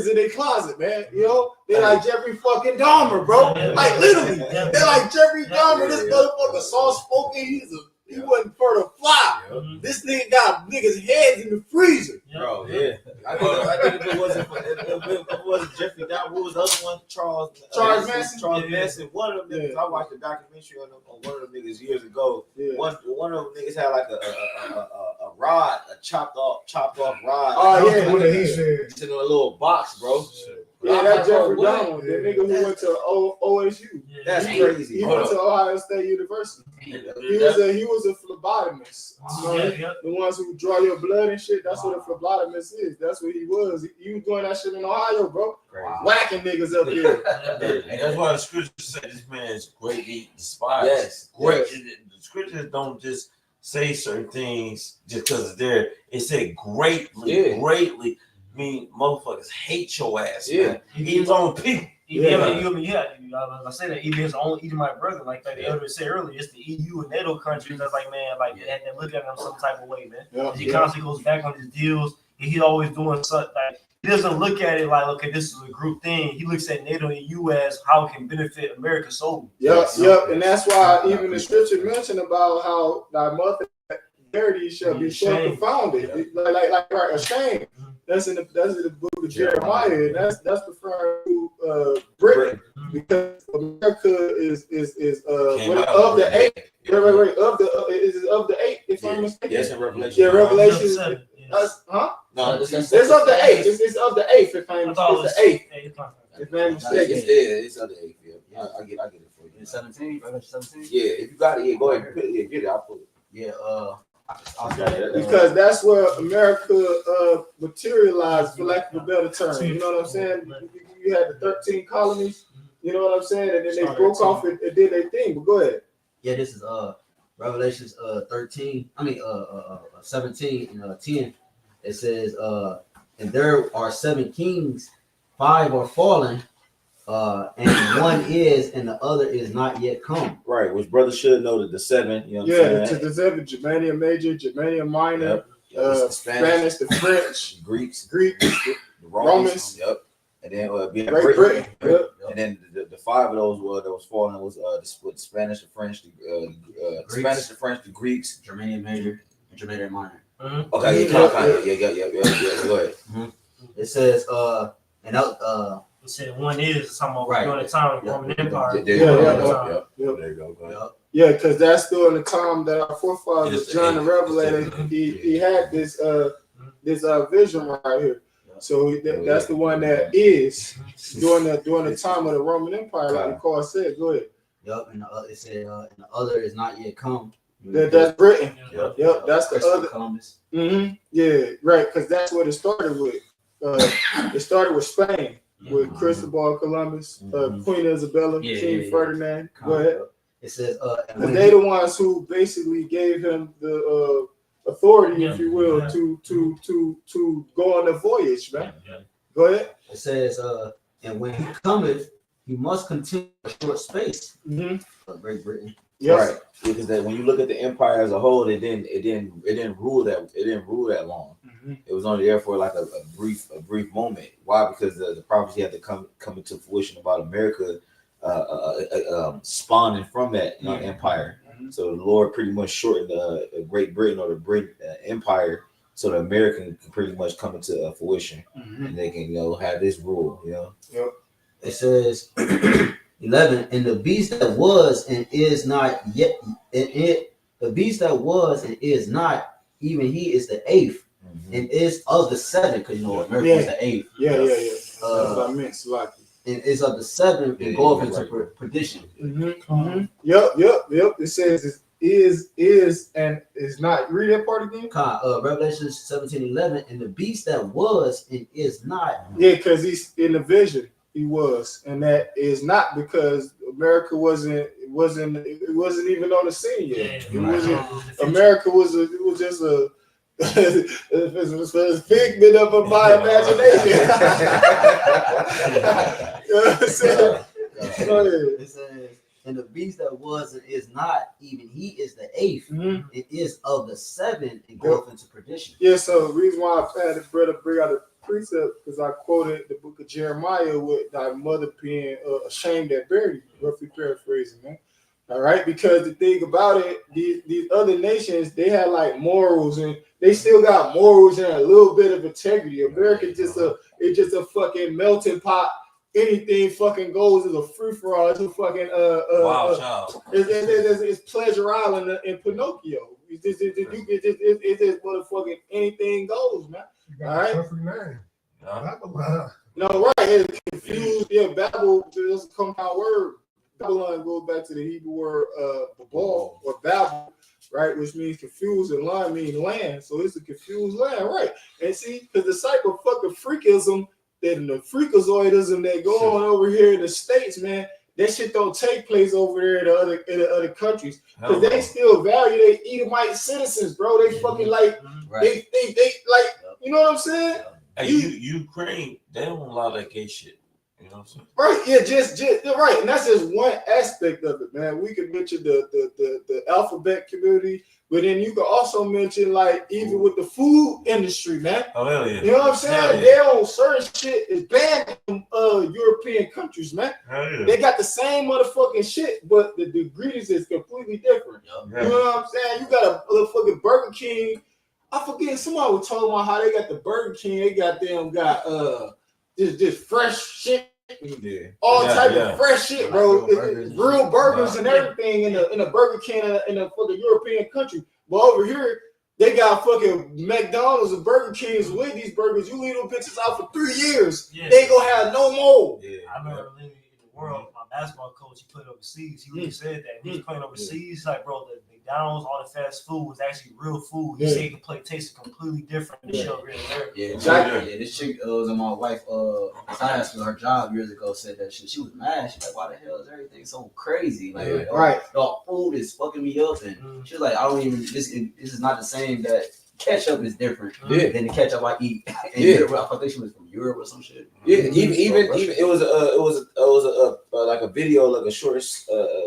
in their closet, man. You know, they're like Jeffrey fucking Dahmer, bro. Like literally, they're like Jeffrey Dahmer. This motherfucker soft spoken. He wasn't for the fly. This nigga got niggas' heads in the freezer. Bro, I think if it wasn't Jeffrey Dahmer, what was the other one? Charles Manson. Charles Manson. One of them niggas. I watched a documentary on one of them niggas years ago. One of them niggas had like a rod, a chopped off rod. Oh yeah, what he said. It's in a little box, bro. Yeah, that's Jeffrey What? Dahmer, the nigga who went to OSU. That's He crazy. went to Ohio State University. He was a phlebotomist. You know, Yeah. the ones who draw your blood and shit. That's what a phlebotomist is. That's what he was. He was doing that shit in Ohio, bro. Whacking niggas up here. And that's why the scriptures say this man is greatly despised. Yes. Great. The scriptures don't just say certain things just because it's there. It said greatly, Yeah. greatly. I mean, motherfuckers hate your ass, Yeah. man. Even his own people. I say that even his own Edomite brother, like the elder said earlier, it's the EU and NATO countries that's like, man, like they look at him some type of way, man. Yeah, He constantly goes back on his deals, and he's always doing something like he doesn't look at it like, okay, this is a group thing. He looks at NATO and EU as how it can benefit America solely. Yep, yep. And that's why even the scripture mentioned about how thy mother dirty shall be so confounded. Like ashamed. That's in the book of Jeremiah, and that's referring to Britain, because America is of the eight. Of the eight, if I'm mistaken. Yes, in Revelation. Yeah, Revelation. Huh? No, It's of the eight. It's of the eighth. If I'm mistaken, it's the eighth. If I'm mistaken, It's of the eighth. Yeah, I get it for you. 17, Revelation 17. Yeah, if you got it, yeah, go ahead. Yeah, get it. I'll put it. Yeah, because that's where America materialized, for lack of a better term. You know what I'm saying? You had the 13 colonies. You know what I'm saying? And then they broke off and did their thing. But go ahead. Yeah, this is Revelations 13. 17 and 10. It says and there are 7 kings, 5 are fallen, and one is, and the other is not yet come. Right, which brother should know that the 7. You know what I'm saying? The 7, Germania Major, Germania Minor, the Spanish, the French, Greeks, the Romans. Yep. And then we had Great Britain. Yep. And then the 5 of those that was falling was the Spanish, the French, the Spanish, the French, the Greeks, Germania Major, and Germania Minor. Mm-hmm. Okay, yeah. Go ahead. Mm-hmm. It says It said one is talking about Right. during the time of the Roman Empire. There you go. Go ahead. Yeah, because that's during the time that our forefathers, John the Revelator, he had this vision right here. So that's the one that is during the time of the Roman Empire, like the card said. Go ahead. Yep, and it said and the other is not yet come. That's Britain. Yep. Yep, that's the Christopher other. Columbus. Mm-hmm. Yeah, right, because that's what it started with. It started with Spain, with Cristobal Columbus, Queen Isabella, King Ferdinand. Go ahead. It says And they the ones who basically gave him the authority, if you will, to go on the voyage, man. Go ahead. It says and when he cometh, he must continue a short space. Great Britain. Yes. Right, because when you look at the empire as a whole, it didn't rule that long. It was only there for like a brief moment. Why? Because the prophecy had to come into fruition about America spawning from that empire. So the Lord pretty much shortened Great Britain or the Brit Empire, so the American can pretty much come into fruition, and they can have this rule. Yep. It says 11, and the beast that was and is not yet, the beast that was and is not, even he is the 8th, and is of the 7, because America is the 8th. Yeah. That's what I meant, Slocky. And is of the 7 and go off into perdition. Yep. It says is and is not. Read that part again. Revelation 17:11, and the beast that was and is not. Yeah, because he's in the vision. He was, and that is not because America wasn't even on the scene yet. It wasn't. America was just a figment of my imagination. You know what I'm saying? It says, and the beast that was and is not, even he is the 8th. It is of the 7 and goeth into perdition. Yeah. So the reason why I had to bring out a precept because I quoted the book of Jeremiah with thy mother being ashamed that buried you, roughly paraphrasing, man. All right, because the thing about it, these other nations, they had like morals, and they still got morals and a little bit of integrity. America just a fucking melting pot. Anything fucking goes as a free for all. It's a fucking wow, child. It's Pleasure Island in Pinocchio. It's just motherfucking anything goes, man. You got all right. a perfect name. Babylon. No, right. It's confused. Yeah, Babel is a compound word. Babylon goes back to the Hebrew word Babal or Babel, right, which means confused, and line means land. So it's a confused land, right? And see, because the type of fucking freakism and the freakazoidism that go on over here in the States, man, that shit don't take place over there in the other countries. Because they still value their Edomite citizens, bro. They fucking like they like, you know what I'm saying? Hey, Ukraine, they don't allow that gay shit. You know what I'm saying? Right, yeah, just right, and that's just one aspect of it, man. We could mention the alphabet community, but then you could also mention like even with the food industry, man. Oh hell yeah! You know what I'm saying? They own certain shit is banned from European countries, man. Hell yeah! They got the same motherfucking shit, but the ingredients is completely different. Yeah. You know what I'm saying? You got a fucking Burger King. I forget, somebody was talking about how they got the Burger King. They got this fresh shit. Yeah. All type of fresh shit, bro. Real burgers and everything in a Burger King in a fucking European country. But over here, they got fucking McDonald's and Burger Kings with these burgers. You leave them bitches out for 3 years. Yeah. They gonna have no more. Yeah. I remember living in the world. My basketball coach, he played overseas. He really said that he was playing overseas. He's like, bro, the McDonald's, all the fast food was actually real food. He said the plate tasted completely different than the shit over here in America. Yeah, Exactly. Yeah, this chick was in my wife class with her job years ago. Said that she was mad. She's like, why the hell is everything so crazy? Like, Right. The food is fucking me up, and she was like, I don't even. This is not the same. That ketchup is different than the ketchup I eat in Europe. I think she was from Europe or some shit. Yeah, even it was like a video, like a short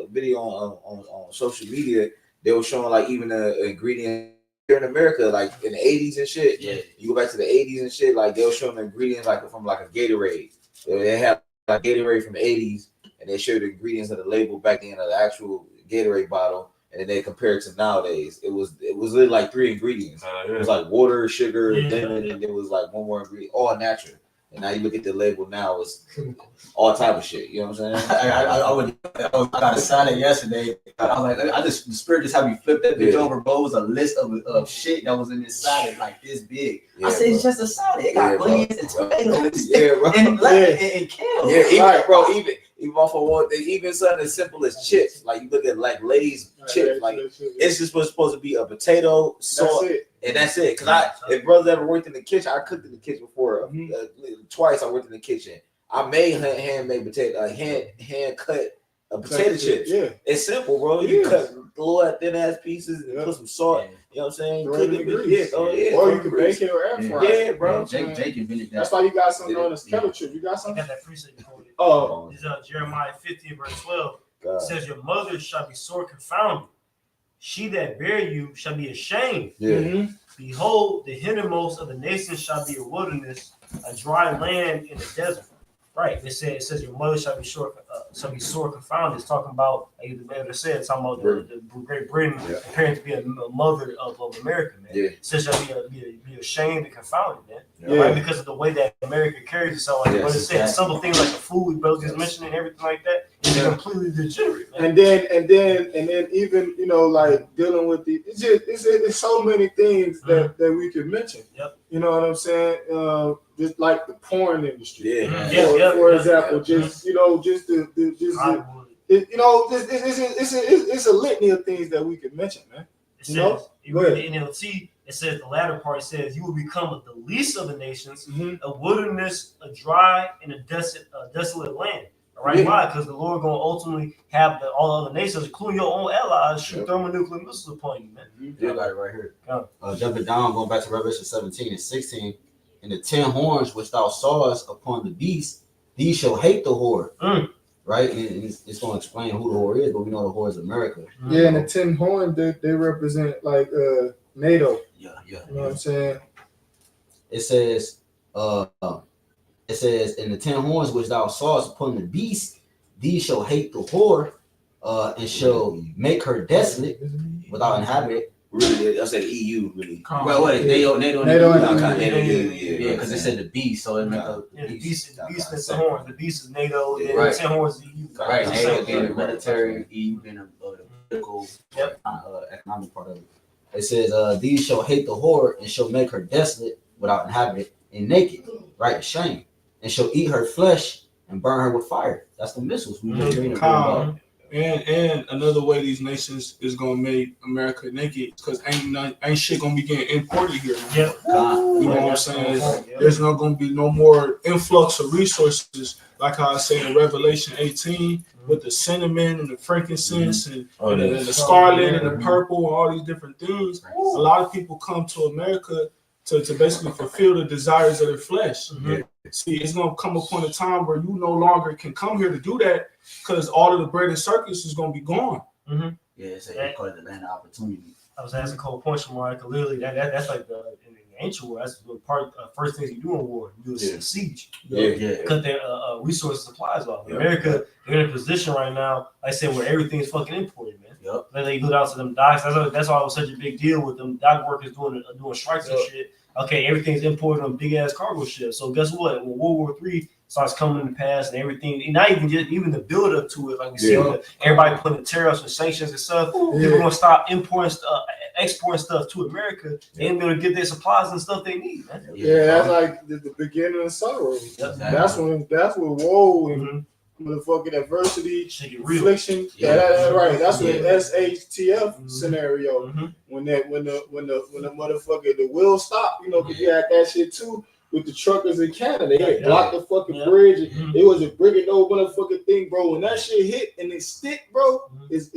video on social media. They were showing like even the ingredient here in America, like in the 80s and shit. Yeah. You go back to the 80s and shit, like they were showing the ingredients like from like a Gatorade. They had like Gatorade from the 80s, and they showed the ingredients of the label back then of the actual Gatorade bottle, and then they compare it to nowadays. It was literally like 3 ingredients. It was like water, sugar, lemon, and it was like one more ingredient, all natural. And now you look at the label now, it's all type of shit. You know what I'm saying? I got a salad yesterday. I was like, the spirit just had me flip that bitch over, bro. It was a list of shit that was in this salad, like this big. I said, it's just a salad. It got onions and tomatoes and kale. Yeah, even off of one thing, even something as simple as chips. Like you look at like Lay's chips, like it's just supposed to be a potato, salt, and that's it. Cause if brothers ever worked in the kitchen, I cooked in the kitchen before. Twice I worked in the kitchen. I made handmade potato, hand cut potato chips. Yeah, it's simple, bro. You cut little thin ass pieces and put some salt. You know what I'm saying? Cook it, or you can bake it or air fry. Yeah, bro. Jake invented that. That's why you got something on this kettle chip. You got something? I got that preset quoted. Oh, This is Jeremiah 15 verse 12. It says, "Your mother shall be sore confounded. She that bare you shall be ashamed. Yeah. Behold, the hindermost of the nations shall be a wilderness, a dry land in the desert." Right. It says your mother shall be sore confounded. It's talking about, like the man said, it's talking about the Great Britain appearing to be a mother of America, man. Yeah. It says shall be ashamed and confounded, man. Yeah. Right? Because of the way that America carries itself. Like what it said, simple things like the food bro just mentioned and everything like that is completely degenerate, man. And then even like dealing with it's so many things that we could mention. Yep. You know what I'm saying? Just like the porn industry. For example, it's a litany of things that we could mention, man. It says, you read the NLT, it says the latter part says, you will become the least of the nations, a wilderness, a dry and a desolate land. All right, why? Because the Lord going to ultimately have all other nations, including your own allies, shoot thermonuclear missiles upon you, man. I got it right here. Jumping down, going back to Revelation 17 and 16. And the 10 horns which thou sawest upon the beast, these shall hate the whore. Right? And it's going to explain who the whore is, but we know the whore is America. Yeah, and the 10 horns, they represent like NATO. Yeah. You know what I'm saying? It says, and the 10 horns which thou sawest upon the beast, these shall hate the whore, and shall make her desolate without inhabitant. Really, I said EU. Really. Well, wait, NATO, yeah, because they said the beast, so it meant the beast is the horns. The beast is NATO. Yeah, and the 10 horns is the EU. Right, NATO being the military, EU being the political, economic part of it. It says, these shall hate the whore and shall make her desolate without inhabitant and naked, right? Shame. and she'll eat her flesh and burn her with fire. That's the missiles we just reading about. And another way these nations is gonna make America naked because ain't shit gonna be getting imported here. Yeah. You know what I'm saying? There's not gonna be no more influx of resources like how I say in Revelation 18 with the cinnamon and the frankincense and the scarlet and the purple and all these different things. A lot of people come to America to basically fulfill the desires of their flesh. See, it's gonna come upon a time where you no longer can come here to do that because all of the bread and circus is gonna be gone. Yeah, it's called the land of opportunity. I was asking Cole points from like literally that's like in the ancient war. That's the first things you do in war. You do a siege. Cut their resource supplies off. America, they're in a position right now, like I said, where everything's fucking imported, man. Then they go down to them docks. That's why it was such a big deal with them dock workers doing strikes and shit. Okay, everything's imported on big ass cargo ships. So guess what? When World War III starts coming to pass and everything, and not even the build up to it, like we see everybody putting tariffs and sanctions and stuff. People gonna stop importing exporting stuff to America. They ain't able to get their supplies and stuff they need, man. That's like the beginning of sorrow. That's when woe and motherfucking adversity, affliction. Right. That's what SHTF scenario. When the motherfucker the wheel stop, because you had that shit too with the truckers in Canada. They blocked the fucking bridge. It was a brick no motherfucking thing, bro. When that shit hit and it stick, bro, is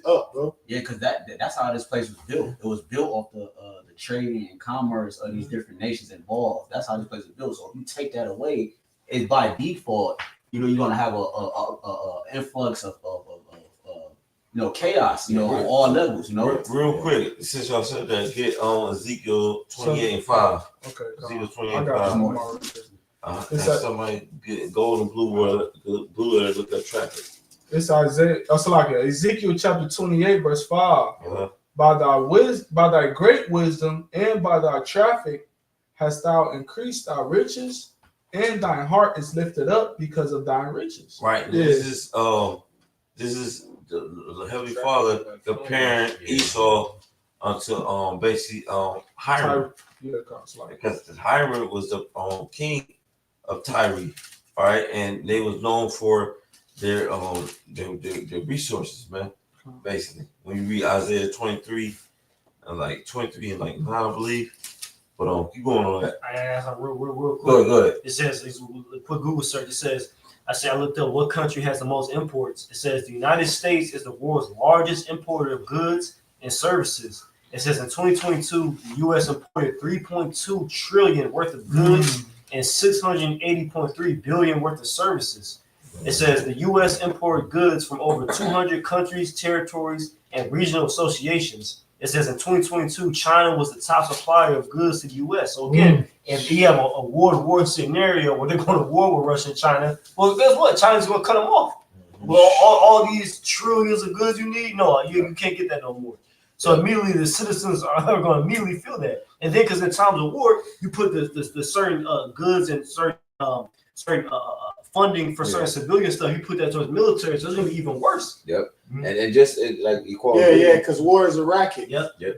up, bro. Yeah, because that's how this place was built. It was built off the trading and commerce of these different nations involved. That's how this place was built. So if you take that away, it's by default. You're gonna have a influx of chaos, on all levels, Real quick, since y'all said that, get on Ezekiel 28:5. Okay. Ezekiel 28:5. Somebody get gold and blue letters with that traffic. It's Isaiah. That's like Ezekiel chapter 28, verse 5. By thy great wisdom and by thy traffic hast thou increased thy riches, and thine heart is lifted up because of thine riches. Right. This is the Heavenly Father comparing Esau unto basically Hiram. Because Hiram was the king of Tyre, all right, and they was known for their resources, man. Basically, when you read Isaiah 23 and 9, I believe. But keep going on that. Real quick. Go ahead. It says, put Google search. It says, I looked up what country has the most imports. It says the United States is the world's largest importer of goods and services. It says in 2022, the U.S. imported 3.2 trillion worth of goods and 680.3 billion worth of services. It says the U.S. imported goods from over 200 countries, territories, and regional associations. It says in 2022, China was the top supplier of goods to the U.S. So again, if you have a war scenario where they're going to war with Russia and China, well, guess what? China's going to cut them off. Well, all these trillions of goods you need, no, you can't get that no more. So immediately the citizens are going to immediately feel that. And then because in times of war, you put the certain goods and certain funding for certain civilian stuff, you put that towards military, so it's going to be even worse. And just like equality. Because war is a racket.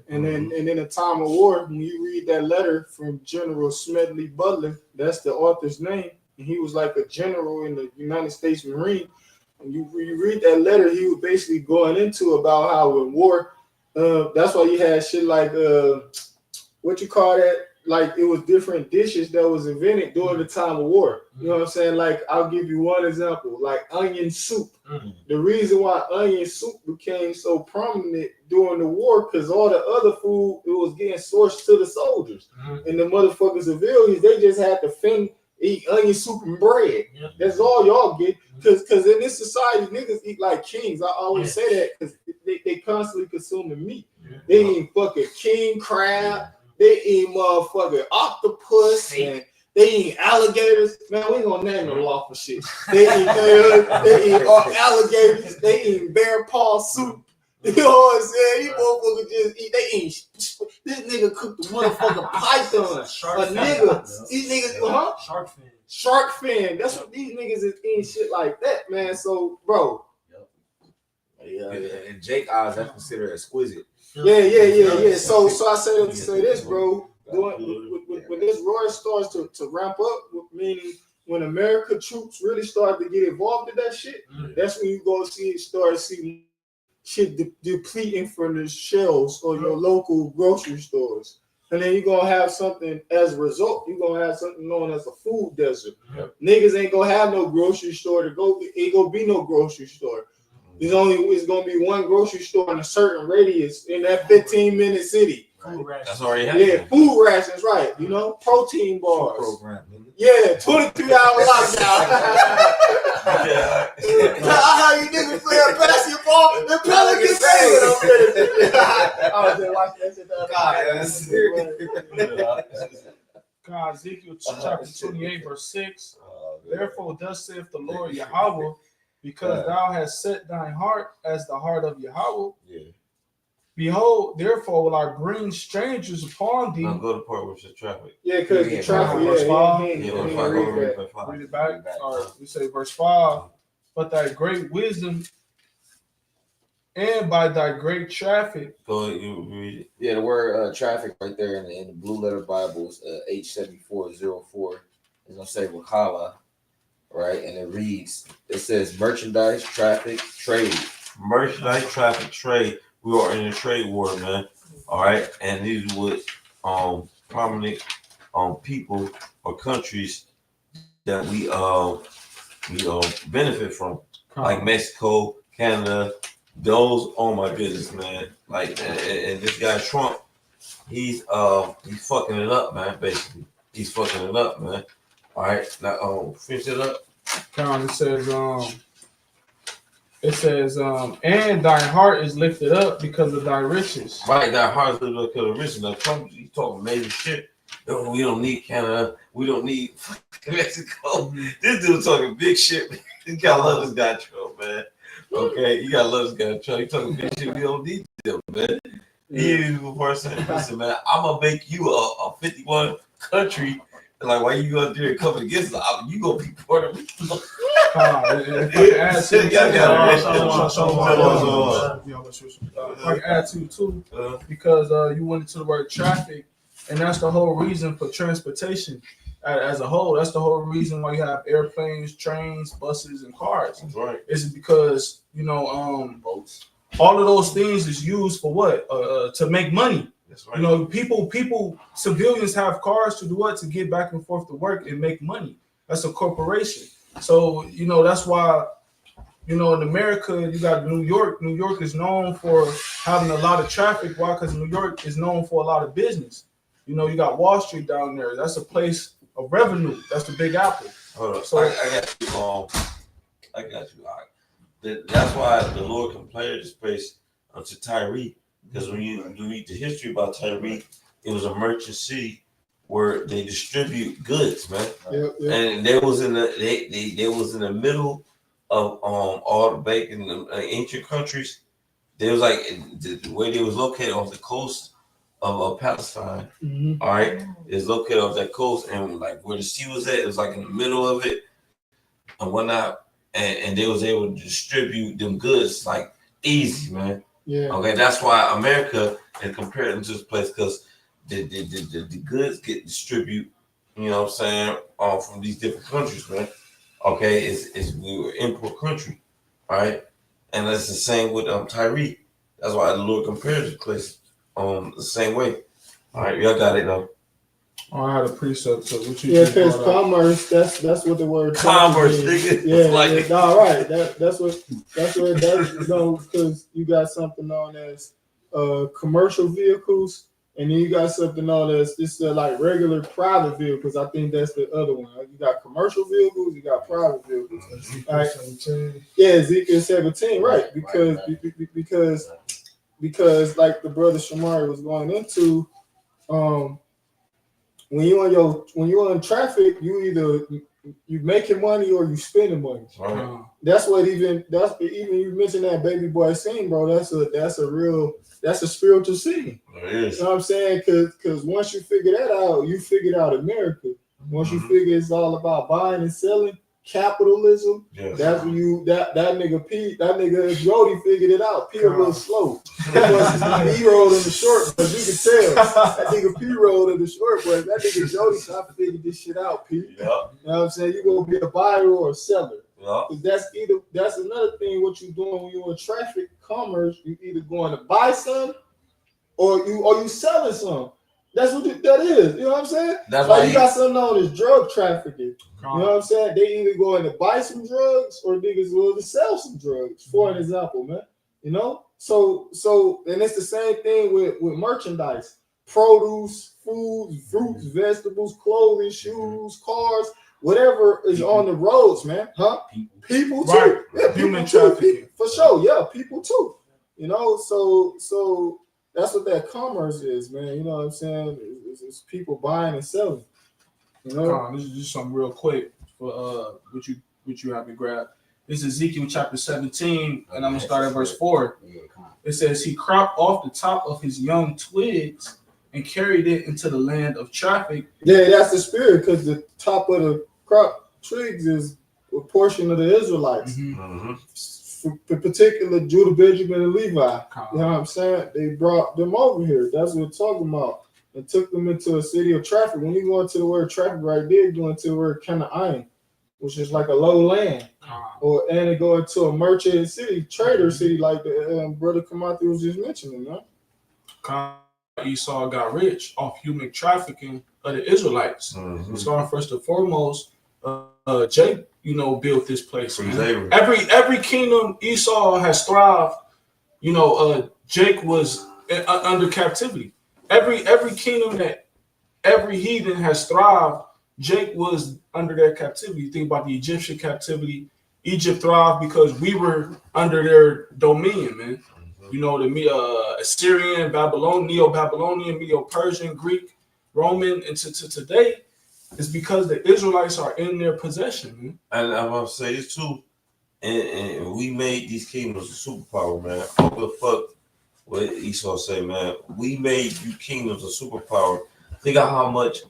And then Mm-hmm. in a time of war, when you read that letter from General Smedley Butler, that's the author's name, and he was like a general in the United States Marine. And you read that letter, he was basically going into about how in war, that's why you had shit like what you call that? Like it was different dishes that was invented during the time of war. You know what I'm saying? Like I'll give you one example, like onion soup. The reason why onion soup became so prominent during the war, because all the other food, it was getting sourced to the soldiers. And the motherfucking civilians, they just had to eat onion soup and bread. That's all y'all get. Because in this society, niggas eat like kings. I always say that because they constantly consuming meat. They eat fucking king crab. They eat motherfucking octopus and they eat alligators. Man, we ain't gonna name no lawful shit. They eat alligators. They eat bear paw soup. You know what I'm saying? These motherfuckers just eat. They eat. This nigga cooked the motherfucking python. These niggas, Shark fin. That's what these niggas is eating shit like that, man. So, bro. And Jake eyes, that's considered exquisite. Yeah. So I say that to say this, bro. When this roar starts to ramp up, meaning when America troops really start to get involved in that shit, that's when you go start to see shit depleting from the shelves or your local grocery stores. And then you're gonna have something as a result, you're gonna have something known as a food desert. Yep. Niggas ain't gonna have no grocery store to go, ain't gonna be no grocery store. It's gonna be one grocery store in a certain radius in that 15-minute city. Food rations. That's already happening. Yeah, food rations, right? You know, protein bars. Program. Yeah, 23-hour lockdown. Yeah. How you niggas playing basketball? The Pelicans saying I'm I was just watching that shit. God, Ezekiel chapter 28, verse 6. Therefore, thus saith the Lord Yahweh, because thou hast set thine heart as the heart of Yahweh. Yeah. Behold, therefore will I bring strangers upon thee. Now go to part with the traffic. Yeah, because the traffic. verse 5. Yeah, verse 5, go read verse 5. Read it back. Or we say verse 5. But thy great wisdom and by thy great traffic. Go ahead, you read it. Yeah, the word traffic right there in the blue letter Bible is H7404. It's gonna say Wakala, right? And it reads, it says merchandise, traffic, trade. Merchandise, traffic, trade. We are in a trade war, man. All right, and these are what prominent people or countries that we benefit from, like Mexico, Canada. Those, oh my goodness, man. Like, and this guy Trump, he's fucking it up, man. Basically, he's fucking it up, man. All right, now finish it up. It says, and thy heart is lifted up because of thy riches. Right, that heart is lifted up because of riches. Now Trump, he's talking major shit. Oh, we don't need Canada. We don't need Mexico. This dude talking big shit. You gotta love this guy Trump, man. Okay, you gotta love this guy Trump. He talking big shit. We don't need them, man. He ain't even a person. Listen, man, I'm gonna make you a 51 country. Like, why you gonna do it coming against us? You gonna be Puerto Rico? If I can add to too, because you went into the word traffic, and that's the whole reason for transportation as a whole. That's the whole reason why you have airplanes, trains, buses, and cars. That's right. It's because boats. All of those things is used for what? To make money. That's right. You know, people, civilians have cars to do what? To get back and forth to work and make money. That's a corporation. So, that's why, in America, you got New York. New York is known for having a lot of traffic. Why? Because New York is known for a lot of business. You got Wall Street down there. That's a place of revenue. That's the Big Apple. Hold on. So I got you. That's why the Lord compared this place to Tyre. Because when you read the history about Tyre, it was a merchant city where they distribute goods, man. Yep. And they was in the middle of all the back in the ancient countries. They was like the way they was located off the coast of Palestine. Mm-hmm. All right, it's located off that coast, and like where the sea was at, it was like in the middle of it and whatnot. And they was able to distribute them goods like easy, man. Yeah. Okay, that's why America is compared to this place because the goods get distributed, you know what I'm saying, from these different countries, man. Okay, it's we were import country, all right? And that's the same with Tyre. That's why the Lord compares the place the same way. All right, y'all got it though. Oh, I had a precept. So what you because commerce, that's what the word commerce, is. nigga. Yeah, like all right. That's what it does. Because you got something known as commercial vehicles, and then you got something known as like regular private vehicles. I think that's the other one. You got commercial vehicles, you got private vehicles. Right? Yeah, Ezekiel 17, right? Because like the brother Shamari was going into, when you're on traffic, you making money or you spending money. right. That's even you mentioned that baby boy scene, bro. That's a spiritual scene. It is. You know what I'm saying? Because once you figure that out, you figured out America. Once you figure it's all about buying and selling, capitalism. Yeah. That's when you that nigga Jody figured it out. P a little slow. He rolled in the short, but you can tell that nigga P rolled in the short, but that nigga Jody I figured this shit out, P. Yeah. You know what I'm saying? You gonna be a buyer or a seller. Yeah. Because that's another thing what you doing when you're in traffic commerce, you either going to buy some or you selling some. That's what that is. You know what I'm saying? That's like why you got something known as drug trafficking. You know what I'm saying? They either going to buy some drugs or niggas will to sell some drugs, for an example, man. You know? So and it's the same thing with merchandise. Produce, foods, fruits, vegetables, clothing, shoes, cars, whatever is on the roads, man. Huh? People too. Right. Yeah, Human people too. trafficking. For sure. Yeah, people too. You know, so that's what that commerce is, man. You know what I'm saying? It's people buying and selling. You know? This is just something real quick for what you have to grab. This is Ezekiel chapter 17, and I'm gonna start at verse 4. It says, he cropped off the top of his young twigs and carried it into the land of traffic. Yeah, that's the spirit, because the top of the crop twigs is a portion of the Israelites. Mm-hmm. In particular, Judah, Benjamin, and Levi. You know what I'm saying? They brought them over here. That's what we're talking about. And took them into a city of traffic. When you go into the word traffic right there, you're going to the word Canaan, which is like a low land. And it go into a merchant city, trader city, like the brother Kamati was just mentioning, man. Esau got rich off human trafficking of the Israelites. Mm-hmm. Starting first and foremost, Jake, built this place. Man. Every kingdom Esau has thrived. Jake was under captivity. Every kingdom that every heathen has thrived, Jake was under their captivity. You think about the Egyptian captivity. Egypt thrived because we were under their dominion, man. The Assyrian, Babylonian, Neo-Babylonian, Medo-Persian, Greek, Roman, and to today, it's because the Israelites are in their possession, man. And I'm gonna say this too, and we made these kingdoms a superpower, man. I don't give a fuck what Esau say, man. We made you kingdoms a superpower. Think of how much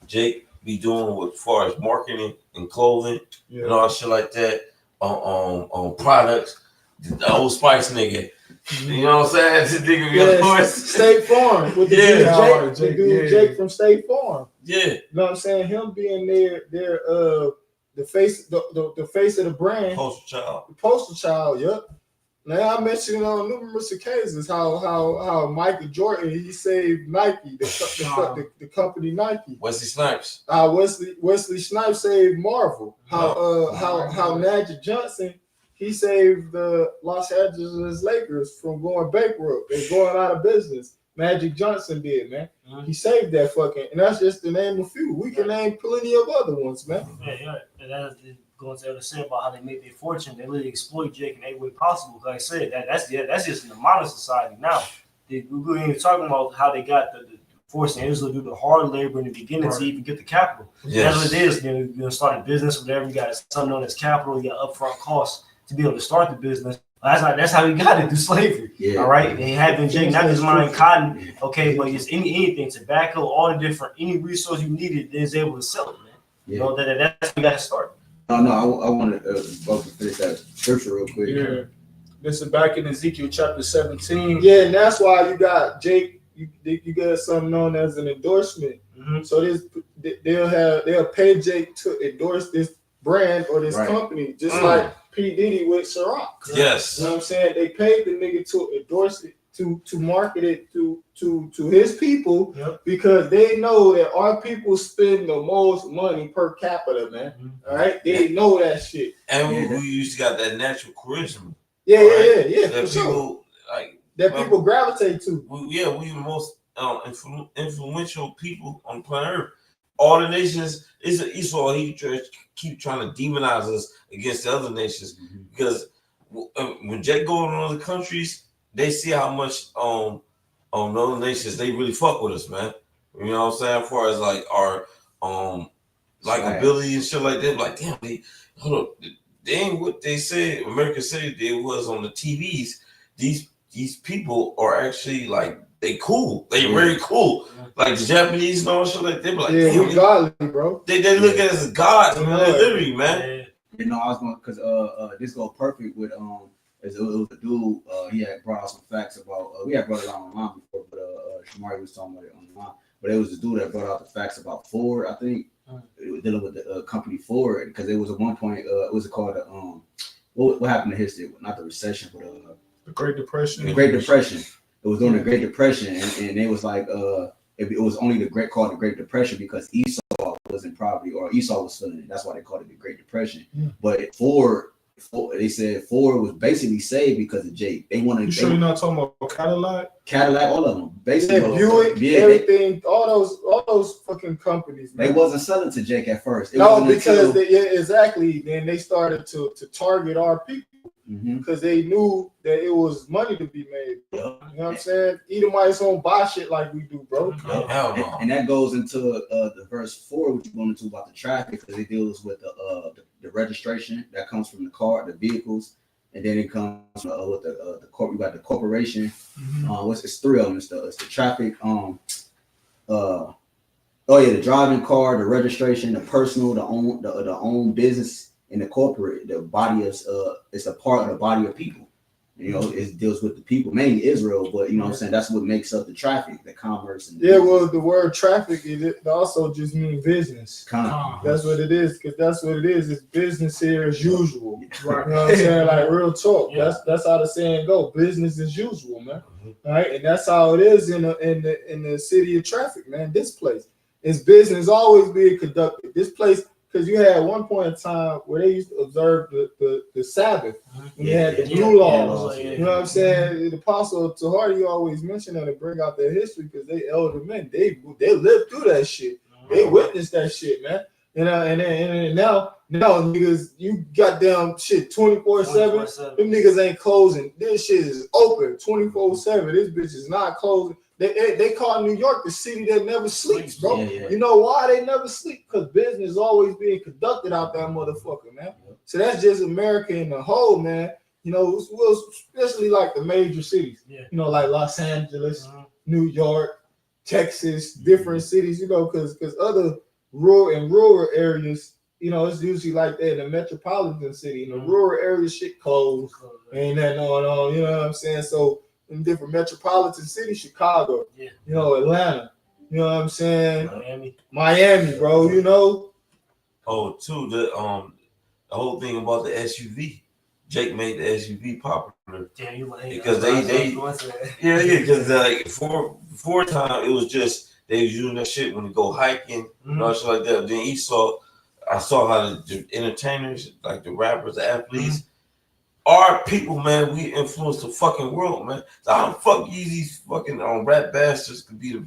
Jake be doing with far as marketing and clothing and all shit like that on products. The Old Spice nigga. You know what I'm saying? This nigga be State Farm with the dude Jake from State Farm. Yeah. You know what I'm saying? Him being the face of the brand. Poster child, yep. Now I mentioned on numerous occasions how Michael Jordan he saved Nike, the company Nike. Wesley Snipes. Wesley Snipes saved Marvel. How Magic Johnson he saved the Los Angeles Lakers from going bankrupt and going out of business. Magic Johnson did, man. He saved that fucking, and that's just to name a few. We can name plenty of other ones, man. Yeah. And that's going to say about how they made their fortune. They really exploit Jake in every way possible. Like I said, that's just in the modern society now. We ain't talking about how they got the forcing Israel to do the hard labor in the beginning to even get the capital. Yes. That's what it is. You're gonna start a business, whatever. You got something known as capital. You got upfront costs to be able to start the business. That's how he got it through slavery. Yeah. All right. And having Jake not just mine cotton, okay, but it's anything, tobacco, all the different any resource you needed, is able to sell it, man. Yeah. That's how you got to start. I wanted to finish that scripture real quick. Yeah. This is back in Ezekiel chapter 17. Yeah, and that's why you got Jake. You got something known as an endorsement. Mm-hmm. So they'll pay Jake to endorse this brand or this company, just like P. Diddy with Ciroc. Yes. You know what I'm saying? They paid the nigga to endorse it, to market it to his people, because they know that our people spend the most money per capita, man. Mm-hmm. All right? They know that shit. And we used to got that natural charisma. Yeah. That people people gravitate to. We the most influential people on planet Earth. All the nations, Esau, he keep trying to demonize us against the other nations, because when Jake go in other countries, they see how much other nations they really fuck with us, man. You know what I'm saying? As far as like our ability and shit like that, like damn, they ain't what they said. America said it was on the TVs. These these people are actually like they cool. They very cool. Like the Japanese and all shit like they be like, Yeah, damn, we godly, bro. they look at us as gods, man. They literally, man. You know, I was going because this go perfect with it was a dude he had brought out some facts about we had brought it out online before, but Shamari was talking about it online. But it was a dude that brought out the facts about Ford, I think, dealing with the company Ford, because it was at one point it was called what happened to history? Not the recession, but The Great Depression. the Great Depression. It was during the Great Depression, and it was like it was only called the Great Depression because Esau wasn't probably, or Esau was feeling it. That's why they called it the Great Depression. But Ford, they said Ford was basically saved because of Jake. They wanted. You sure you're not talking about Cadillac, all of them, basically. Yeah, Buick, everything, all those fucking companies. Man. They wasn't selling to Jake at first. No, because exactly. Then they started to target our people because they knew that it was money to be made. You know what I'm saying? Edomites don't buy shit like we do, bro. Hell no. And that goes into the verse 4, which you're going into about the traffic, because it deals with the registration that comes from the car, the vehicles, and then it comes with the corp. You got the corporation. It's 3 of them. It's the traffic. The driving car, the registration, the personal, the own business, and the corporate. The body of it's a part of the body of people. You know, it deals with the people, mainly Israel, but you know what I'm saying, that's what makes up the traffic, the commerce. And well, the word traffic it also just means business. That's what it is, because that's what it is. It's business here as usual. Right. You know what I'm saying? Like real talk. That's how the saying go. Business as usual, man. All right, and that's how it is in the city of traffic, man. This place, it's business always being conducted. This place. Because you had one point in time where they used to observe the Sabbath. When you had the new laws. You know what I'm saying? The Apostle Tahari always mentioned that to bring out their history because they elder men. They lived through that shit. They witnessed that shit, man. And now niggas, you got down shit 24/7. Them niggas ain't closing. This shit is open 24/7. This bitch is not closing. They call New York the city that never sleeps, bro. You know why they never sleep? Because business is always being conducted out that motherfucker, man. So that's just America in the whole, man. You know, especially like the major cities. You know, like Los Angeles, New York, Texas, different cities. You know, because other rural areas, you know, it's usually like that in the metropolitan city. In the rural areas, shit closed. Ain't that going on? You know what I'm saying? So. In different metropolitan cities, Chicago, you know, Atlanta, you know what I'm saying? Miami, bro, you know. Oh, too, the whole thing about the SUV. Jake made the SUV popular. Because because like before time it was just they was using that shit when they go hiking and all shit like that. Then I saw how the entertainers, like the rappers, the athletes. Our people, man, we influence the fucking world, man. So how the fuck these fucking rap bastards could be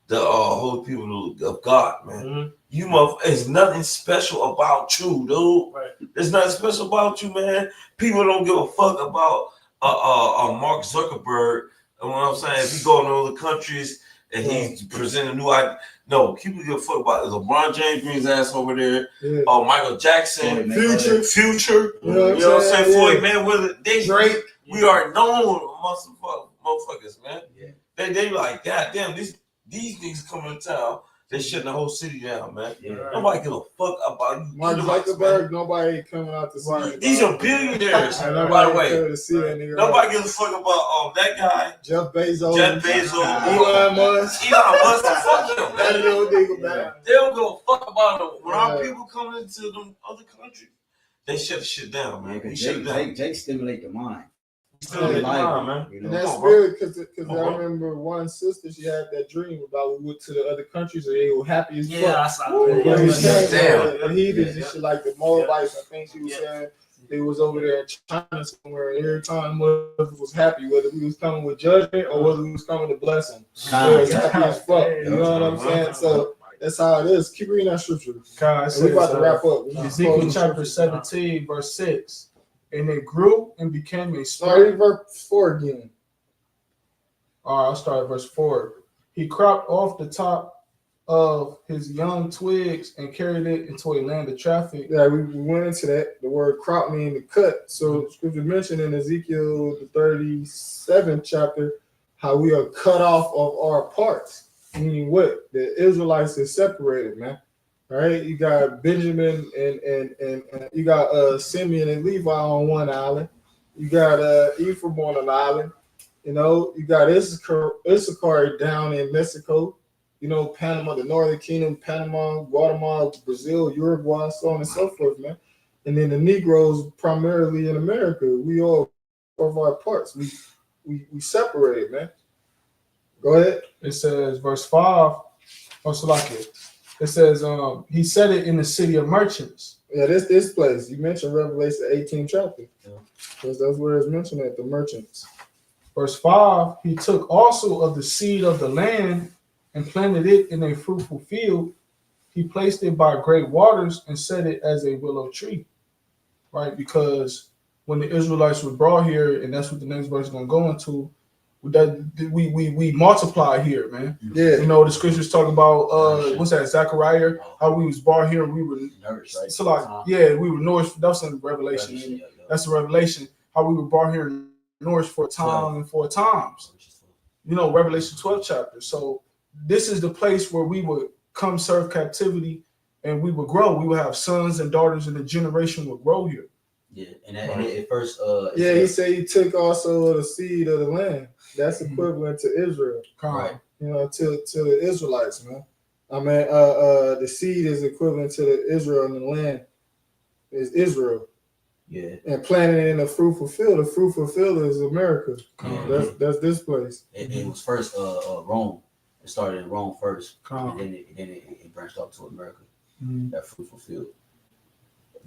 the holy people of God, man? You it's nothing special about you, dude. Right. There's nothing special about you, man. People don't give a fuck about Mark Zuckerberg. You know what I'm saying? If he go to other countries and he's presenting new idea. No, people give a fuck about LeBron James brings his ass over there. Michael Jackson, Future. You know what I'm saying? Floyd Mayweather, Drake. We are known amongst the motherfuckers, man. They like, God damn, these niggas coming to town. They shutting the whole city down, man. Nobody give a fuck about you. Mark Zuckerberg, nobody coming out to see. These are billionaires, by the way. Nobody gives a fuck about that guy. Jeff Bezos. Elon Musk. Fuck him. They don't give a fuck about them. When our people come into them other countries, they shut the shit down, man. Jake stimulate the mind. Man. And that's weird because I remember one sister, she had that dream about we went to the other countries and they were happy as fuck. I saw that. The heathens and shit like the Moabites, I think she was saying they was over there in China somewhere, and every time motherfucker was happy, whether we was coming with judgment or whether we was coming to blessing. They was happy as fuck. You know what I'm saying? So that's how it is. Keep reading that scripture. We about to wrap up. Ezekiel chapter 17, verse 6. And it grew and became a Start verse 4 again. All right, I'll start at verse 4. He cropped off the top of his young twigs and carried it into a land of traffic. Yeah, we went into that. The word crop means to cut. So scripture mentioned in Ezekiel the 37th chapter how we are cut off of our parts. Meaning what? The Israelites are separated, man. All right, you got Benjamin and you got Simeon and Levi on one island. You got Ephraim on an island. You know, you got Issachar down in Mexico. You know, Panama, the Northern Kingdom, Panama, Guatemala, Brazil, Uruguay, so on and so forth, man. And then the Negroes primarily in America. We all of our parts. We separated, man. Go ahead. It says, verse 5, it says, he said it in the city of merchants. Yeah, this place. You mentioned Revelation 18 chapter. Because that's where it's mentioned at the merchants. Verse 5, he took also of the seed of the land and planted it in a fruitful field. He placed it by great waters and set it as a willow tree. Right? Because when the Israelites were brought here, and that's what the next verse is going to go into, that we multiply here, man. Yeah. You know, the scriptures talk about what's that, Zechariah, how we was brought here and we were Nourished, right? so like, yeah, we were nourished. That's in Revelation. That's the Revelation, how we were brought here and nourished for a time and for times. You know, Revelation 12 chapter. So this is the place where we would come serve captivity and we would grow. We would have sons and daughters, and the generation would grow here. Yeah, and at first, Yeah, he said he took also the seed of the land. That's equivalent to Israel. Right. You know, to the Israelites, man. I mean, the seed is equivalent to the Israel, and the land is Israel. Yeah. And planting it in a fruitful field. The fruitful field is America. That's this place. It was first Rome. It started in Rome first, and then it branched off to America. That fruitful field.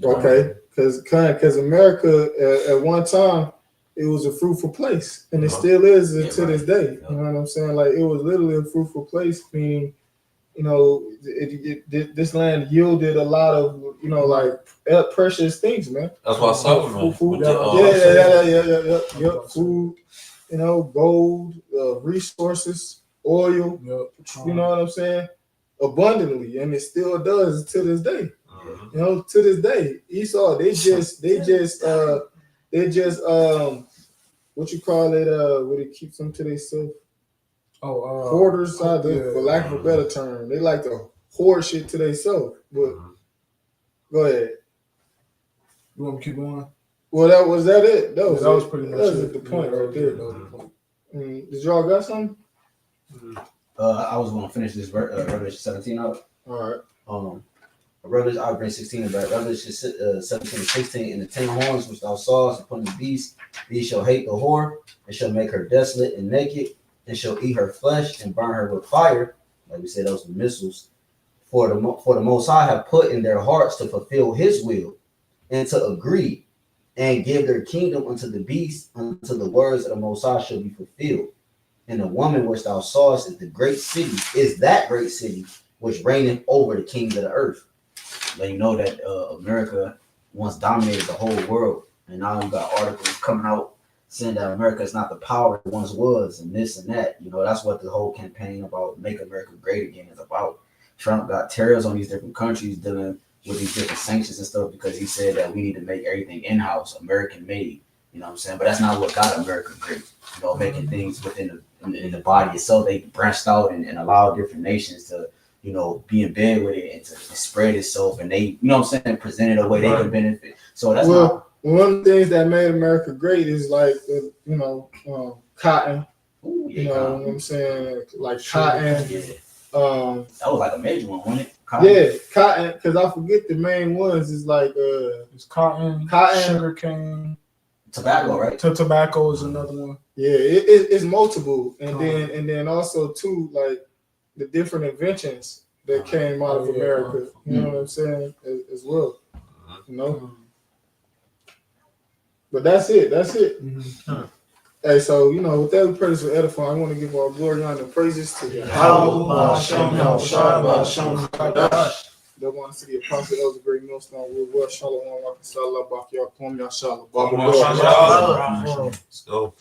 Okay, because America at one time it was a fruitful place, and it still is to this day. You know what I'm saying? Like, it was literally a fruitful place, meaning, you know, this land yielded a lot of, you know, like precious things, man. That's why Solomon. Food, Yeah. food, you know, gold, resources, oil. You know what I'm saying? Abundantly, and it still does to this day. You know, to this day, Esau, they just what you call it, where they keep them to themselves. Hoarders, for lack of a better term. They like to hoard shit to themselves. But go ahead. You want me to keep going? Well, that was it. That was pretty much the point right there. Did y'all got something? I was going to finish this Revelation 17 up. All right. Revelation, I'll bring 16 back. Revelation 17 and 16. And the 10 horns which thou sawest upon the beast, these shall hate the whore, and shall make her desolate and naked, and shall eat her flesh and burn her with fire. Like we said, those were missiles. For the Most High have put in their hearts to fulfill his will, and to agree, and give their kingdom unto the beast, until the words of the Most High shall be fulfilled. And the woman which thou sawest is the great city, is that great city which reigneth over the kings of the earth. Let you know that America once dominated the whole world, and now you got articles coming out saying that America is not the power it once was, and this and that. You know, that's what the whole campaign about Make America Great Again is about. Trump got tariffs on these different countries dealing with these different sanctions and stuff because he said that we need to make everything in-house, American made. You know what I'm saying? But that's not what got America great. You know, making things within the body itself. They branched out and allowed different nations to, you know, be in bed with it and to spread itself, and they, you know what I'm saying, present it a way they can benefit. So that's one of the things that made America great is like, you know, cotton. Ooh, you know what I'm saying? Like cotton. Yeah. That was like a major one, wasn't it? Cotton. Yeah, cotton. Because I forget the main ones. Is like it's cotton, sugar cane, tobacco, right? Tobacco is another one. Yeah, it's multiple, and then also too, like the different inventions that came out of America. You know what I'm saying? As well. You know. But that's it. Hey, so, you know, with that, we praise for edifying. I want to give our glory, honor, and praises to the that want to see the apostle Elder Great Millstone. We'll Shalom, Salah, Bakia, Kom, Yashala, Let's go.